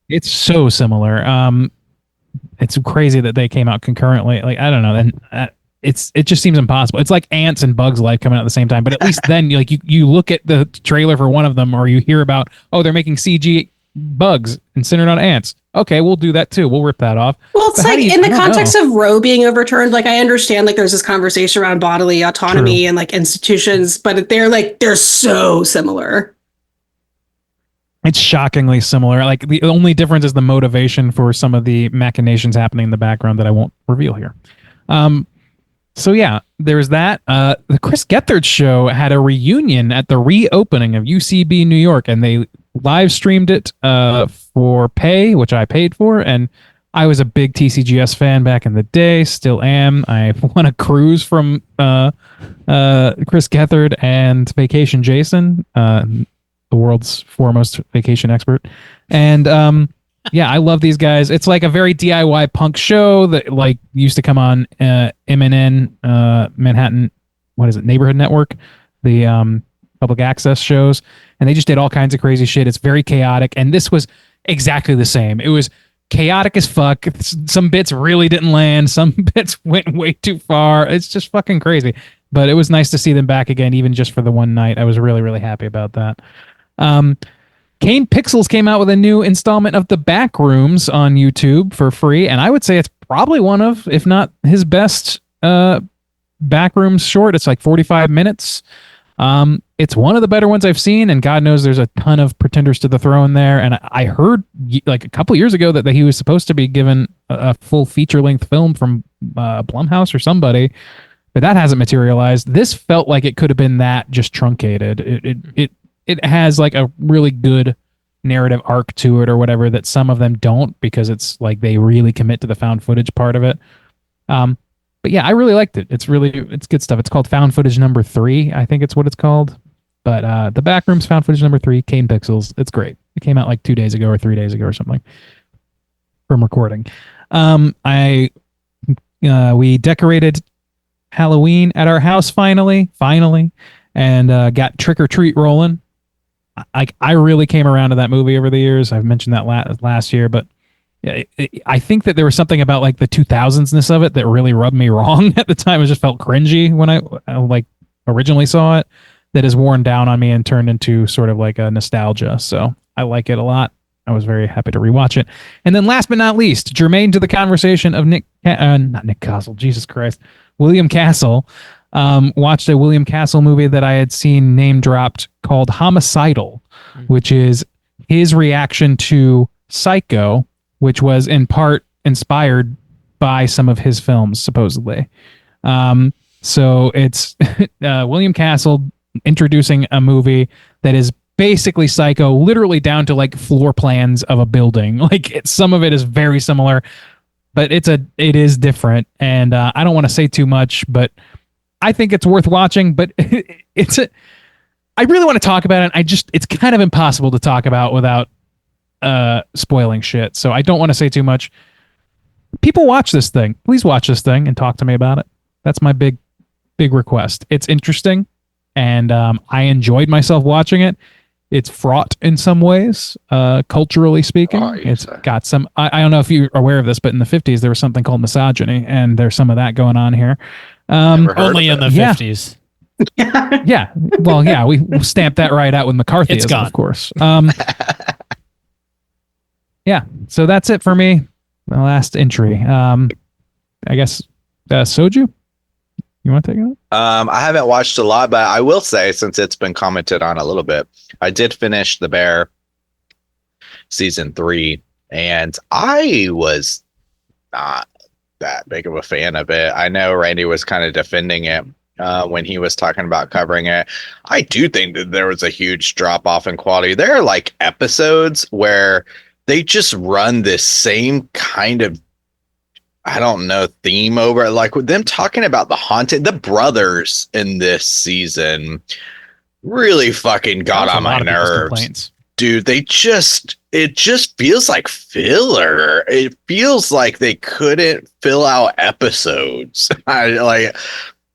It's so similar. It's crazy that they came out concurrently. Like, I don't know. And it just seems impossible. It's like Ants and Bugs Life coming out at the same time. But at least then, you look at the trailer for one of them, or you hear about, they're making CG bugs and centered on ants. Okay, we'll do that too. We'll rip that off. Well, it's like in the context of Roe being overturned, like I understand like there's this conversation around bodily autonomy and like institutions, but they're so similar. It's shockingly similar. Like the only difference is the motivation for some of the machinations happening in the background that I won't reveal here. So yeah, there's that. The Chris Gethard show had a reunion at the reopening of UCB New York, and they live streamed it for pay, which I paid for, and I was a big TCGS fan back in the day, still am. I won a cruise from Chris Gethard and Vacation Jason, the world's foremost vacation expert. And yeah, I love these guys. It's like a very DIY punk show that like used to come on MNN, Manhattan, what is it, Neighborhood Network, the public access shows, and they just did all kinds of crazy shit. It's very chaotic, and this was exactly the same. It was chaotic as fuck. Some bits really didn't land. Some bits went way too far. It's just fucking crazy. But it was nice to see them back again, even just for the one night. I was really, really happy about that. Kane Pixels came out with a new installment of The Backrooms on YouTube for free, and I would say it's probably one of, if not his best Backrooms short. It's like 45 minutes. It's one of the better ones I've seen, and God knows there's a ton of pretenders to the throne there. And I heard like a couple years ago that he was supposed to be given a full feature-length film from Blumhouse or somebody, but that hasn't materialized. This felt like it could have been that, just truncated. It has like a really good narrative arc to it or whatever that some of them don't, because it's like they really commit to the found footage part of it. But yeah, I really liked it. It's good stuff. It's called Found Footage Number 3. I think it's what it's called. But The Backrooms Found Footage Number 3, Kane Pixels. It's great. It came out like 2 days ago or 3 days ago or something from recording. We decorated Halloween at our house finally, and got Trick or Treat rolling. I really came around to that movie over the years. I've mentioned that last year, but I think that there was something about like the 2000s-ness of it that really rubbed me wrong at the time. It just felt cringy when I like originally saw it, that has worn down on me and turned into sort of like a nostalgia. So I like it a lot. I was very happy to rewatch it. And then last but not least, germane to the conversation of not Nick Castle, Jesus Christ, William Castle. Watched a William Castle movie that I had seen name dropped called Homicidal, which is his reaction to Psycho, which was in part inspired by some of his films, supposedly. So it's William Castle introducing a movie that is basically Psycho, literally down to like floor plans of a building. Like some of it is very similar, but it is different. And I don't want to say too much, but I think it's worth watching. But I really want to talk about it. It's kind of impossible to talk about without spoiling shit. So I don't want to say too much. People watch this thing. Please watch this thing and talk to me about it. That's my big request. It's interesting, and I enjoyed myself watching it. It's fraught in some ways, culturally speaking. It's got some. I don't know if you're aware of this, but in the 50s there was something called misogyny, and there's some of that going on here. Only in the 50s. Yeah. Well, yeah, we stamped that right out with McCarthyism, It's gone. of course. Yeah. So that's it for me. The last entry. I guess Soju, you want to take it? I haven't watched a lot, but I will say, since it's been commented on a little bit, I did finish The Bear season 3, and I was not that big of a fan of it. I know Randy was kind of defending it when he was talking about covering it. I do think that there was a huge drop off in quality. There are like episodes where they just run this same kind of, I don't know, theme over, like with them talking about the haunted. The brothers in this season really fucking got on my nerves. Dude, it just feels like filler. It feels like they couldn't fill out episodes.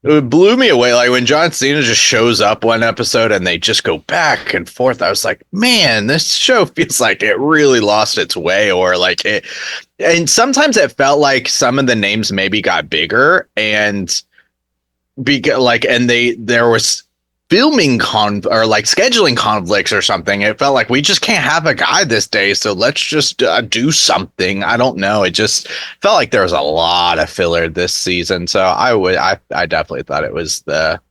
It blew me away. Like when John Cena just shows up one episode and they just go back and forth. I was like, man, this show feels like it really lost its way, or like it. And sometimes it felt like some of the names maybe got bigger, and there was filming or like scheduling conflicts or something. It felt like we just can't have a guy this day, so let's just do something. I don't know. It just felt like there was a lot of filler this season. So I definitely thought it was the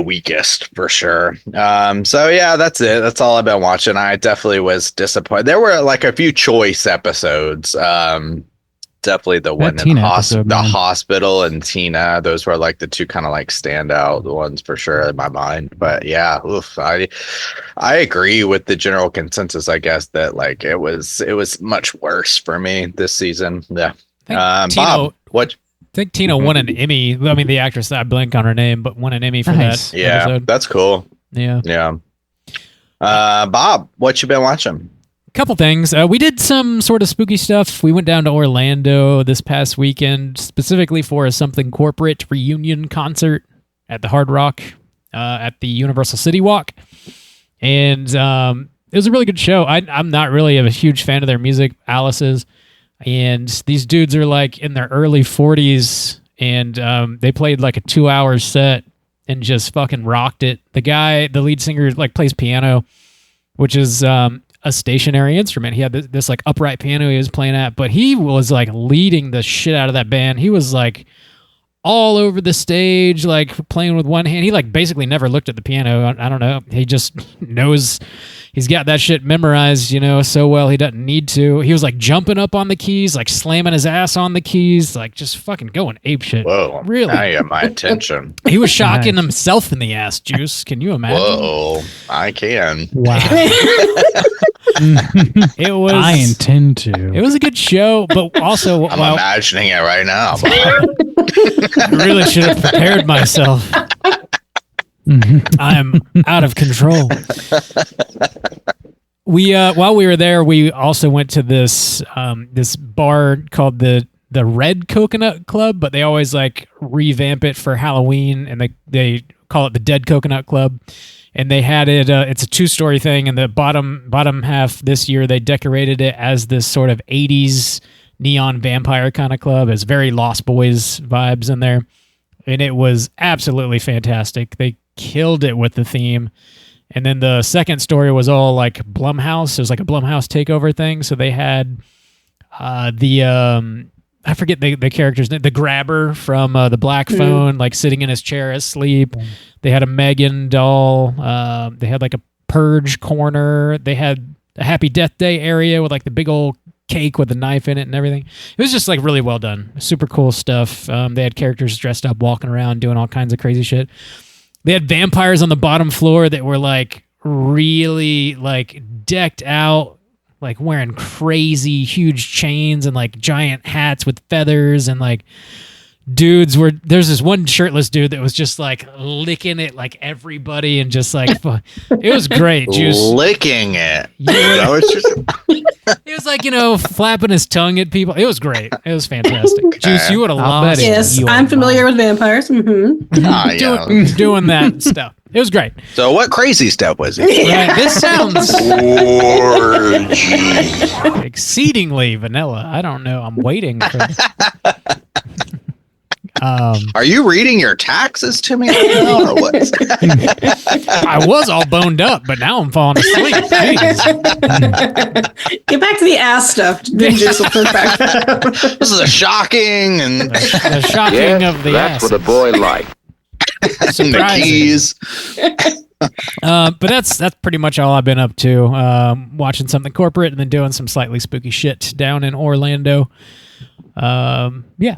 weakest for sure. So yeah, that's it. That's all I've been watching. I definitely was disappointed. There were like a few choice episodes. Definitely the one in the hospital and Tina. Those were like the two kind of like standout ones for sure in my mind. But yeah, I agree with the general consensus, I guess, that like it was much worse for me this season. Yeah. Bob, what? I think Tina won an Emmy. I mean, the actress, I blank on her name, but won an Emmy for that. Yeah, episode. That's cool. Yeah. Yeah. Bob, what you been watching? Couple things. We did some sort of spooky stuff. We went down to Orlando this past weekend, specifically for a Something Corporate reunion concert at the Hard Rock at the Universal City Walk. And it was a really good show. I'm not really a huge fan of their music, Alice is. And these dudes are like in their early 40s, and they played like a 2-hour set and just fucking rocked it. The lead singer, like plays piano, which is a stationary instrument. He had this like upright piano he was playing at, but he was like leading the shit out of that band. He was like all over the stage, like playing with one hand. He like basically never looked at the piano. I don't know. He just knows he's got that shit memorized, so well he doesn't need to. He was like jumping up on the keys, like slamming his ass on the keys, like just fucking going apeshit. Whoa. Really? Now you have my attention. He was shocking himself in the ass juice. Can you imagine? Whoa. I can. Wow. I intend to. It was a good show, but also I'm imagining it right now. I really should have prepared myself. I'm out of control. We while we were there, we also went to this bar called the Red Coconut Club, but they always like revamp it for Halloween, and they call it the Dead Coconut Club. And they had it. It's a 2-story thing, and the bottom half this year they decorated it as this sort of 80s neon vampire kind of club. It's very Lost Boys vibes in there, and it was absolutely fantastic. They killed it with the theme. And then the second story was all like Blumhouse. It was like a Blumhouse takeover thing. So they had I forget the character's name, the grabber from the Black Phone, like sitting in his chair asleep. They had a Megan doll. They had like a Purge corner. They had a Happy Death Day area with like the big old cake with a knife in it and everything. It was just like really well done. Super cool stuff. They had characters dressed up, walking around, doing all kinds of crazy shit. They had vampires on the bottom floor that were like really like decked out, like wearing crazy huge chains and like giant hats with feathers and like there's this one shirtless dude that was just like licking it like everybody and just like it was great. Juice Licking it. Yeah. That was just- He was like, flapping his tongue at people. It was great. It was fantastic. Juice, you would have lost. Yes, your I'm familiar mind. with vampires. Mm-hmm. doing that stuff. It was great. So what crazy stuff was it? Right, this sounds Orgy. exceedingly vanilla. I don't know. I'm waiting for Are you reading your taxes to me right now, or what? I was all boned up, but now I'm falling asleep. Jeez. Get back to the ass stuff. Big Juice will put back. This is a shocking and The shocking of the That's ass. what a boy likes. the Surprising. keys. But that's pretty much all I've been up to. Watching something corporate and then doing some slightly spooky shit down in Orlando. Yeah.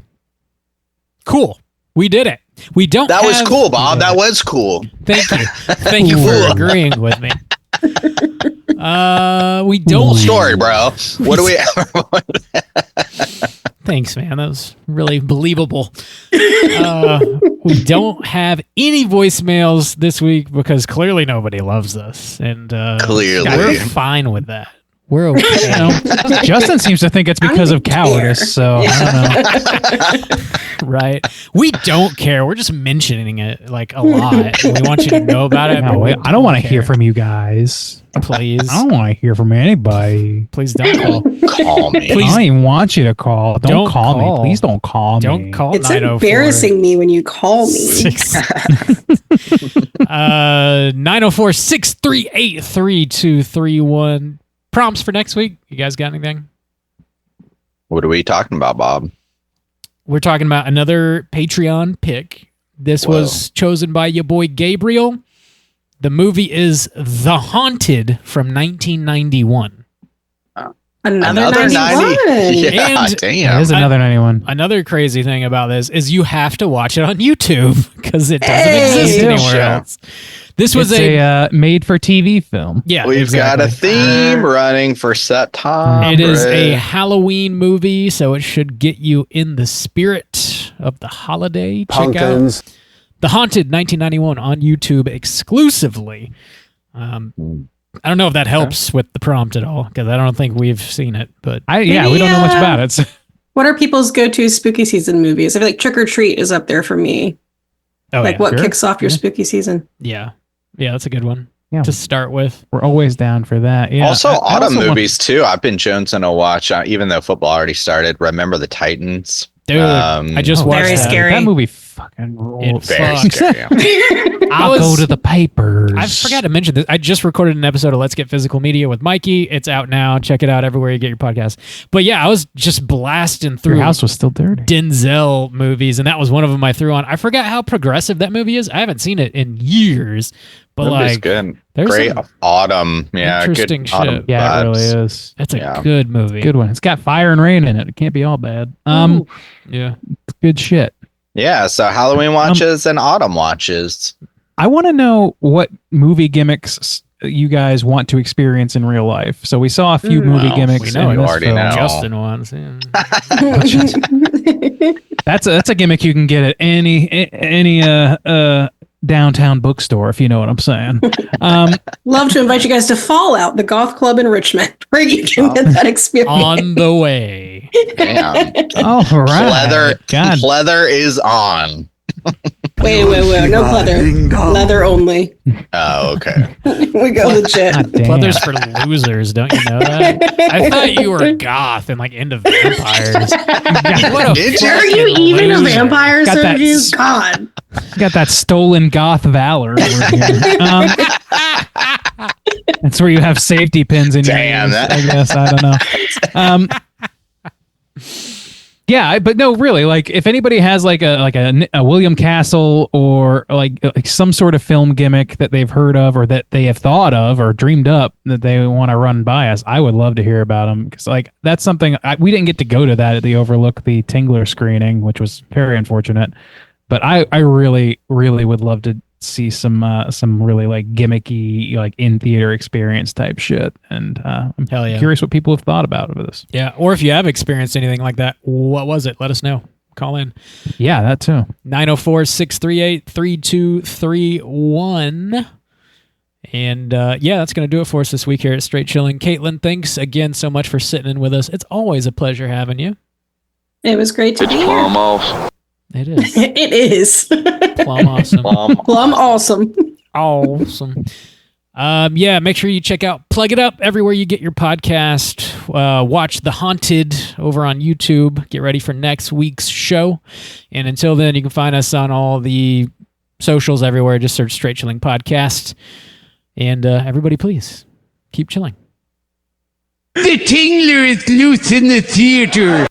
Cool. We did it. We don't. That was have- cool, Bob. That was cool. Thank you. Thank you for agreeing with me. We Cool don't. story, bro. What do we? Thanks, man. That was really believable. We don't have any voicemails this week because clearly nobody loves us, and Clearly. we're fine with that. We're okay. Justin seems to think it's because of cowardice. So I don't know. Right? We don't care. We're just mentioning it like a lot. We want you to know about it. No, but we I don't want to care. hear from you guys. Please. I don't want to hear from anybody. Please don't call. Call me. Please. I don't even want you to call. Don't call call. me. Please don't call me. Don't call. It's 904. embarrassing me when you call me. 904-638-3231. Prompts for next week. You guys got anything? What are we talking about, Bob? We're talking about another Patreon pick. This Whoa. was chosen by your boy Gabriel. The movie is The Haunted from 1991. Another 91. Yeah, And- damn. It is another 91. Another crazy thing about this is you have to watch it on YouTube because it doesn't Hey! exist anywhere Show. else. This was It's a made-for-TV film. yeah. We've got a exactly. theme running for September. It is a Halloween movie, so it should get you in the spirit of the holiday. Check out The Haunted 1991 on YouTube exclusively. I don't know if that helps with the prompt at all because I don't think we've seen it, but We don't know much Yeah. about it. So- What are people's go-to spooky season movies? I feel like Trick or Treat is up there for me. oh Like yeah. what sure. kicks off your spooky season? Yeah, that's a good one Yeah. to start with. We're always down for that. Yeah. Also, I autumn also want- movies too. I've been jonesing to watch, even though football already started. Remember the Titans? Dude, I just watched Very that. scary. That movie fucking rules. Very Fuck. scary. I'll go to the papers. I forgot to mention this. I just recorded an episode of Let's Get Physical Media with Mikey. It's out now. Check it out everywhere you get your podcast. But yeah, I was just blasting through Your house was still dirty. Denzel movies, and that was one of them I threw on. I forgot how progressive that movie is. I haven't seen it in years, but Movie's like, good. there's Great some autumn. Yeah, interesting good shit. autumn Yeah, it vibes. really is. that's a Yeah. good movie. Good one. It's got fire and rain in it. It can't be all bad. Yeah. Good shit. Yeah, so Halloween watches and autumn watches. I want to know what movie gimmicks you guys want to experience in real life. So we saw a few movie well, gimmicks. we know in you this already film. know. Justin wants. Yeah. That's a gimmick you can get at any downtown bookstore, if you know what I'm saying. Love to invite you guys to Fallout, the goth club in Richmond, where you can get that experience. On the way. Damn. All right. God. Pleather is on. Wait. No pleather. Leather only. Oh, okay. We go legit. God damn. Pleather's for losers, don't you know that? I thought you were goth and like into vampires. What a Did you? Are you fucking even a loser. vampire, Got that Sergius? God. Got that stolen goth valor over here. That's where you have safety pins in Damn, your ears, that- I guess. I don't know. Yeah, but no, really, like if anybody has like a William Castle or like some sort of film gimmick that they've heard of or that they have thought of or dreamed up that they want to run by us, I would love to hear about them because like that's something we didn't get to go to that at the Overlook, the Tingler screening, which was very unfortunate. But I really, really would love to see some really like gimmicky like in theater experience type shit, and I'm Hell yeah. curious what people have thought about this. Yeah, or if you have experienced anything like that, what was it? Let us know. Call in. Yeah, that too. 904-638-3231. And that's going to do it for us this week here at Straight Chilling. Caitlin, thanks again so much for sitting in with us. It's always a pleasure having you. It was great to be here. Awesome. It is. It is. Plum awesome. Plum awesome. Awesome. Make sure you check out Plug It Up everywhere you get your podcast. Watch The Haunted over on YouTube. Get ready for next week's show. And until then, you can find us on all the socials everywhere. Just search Straight Chilling Podcast. And everybody, please keep chilling. The Tingler is loose in the theater.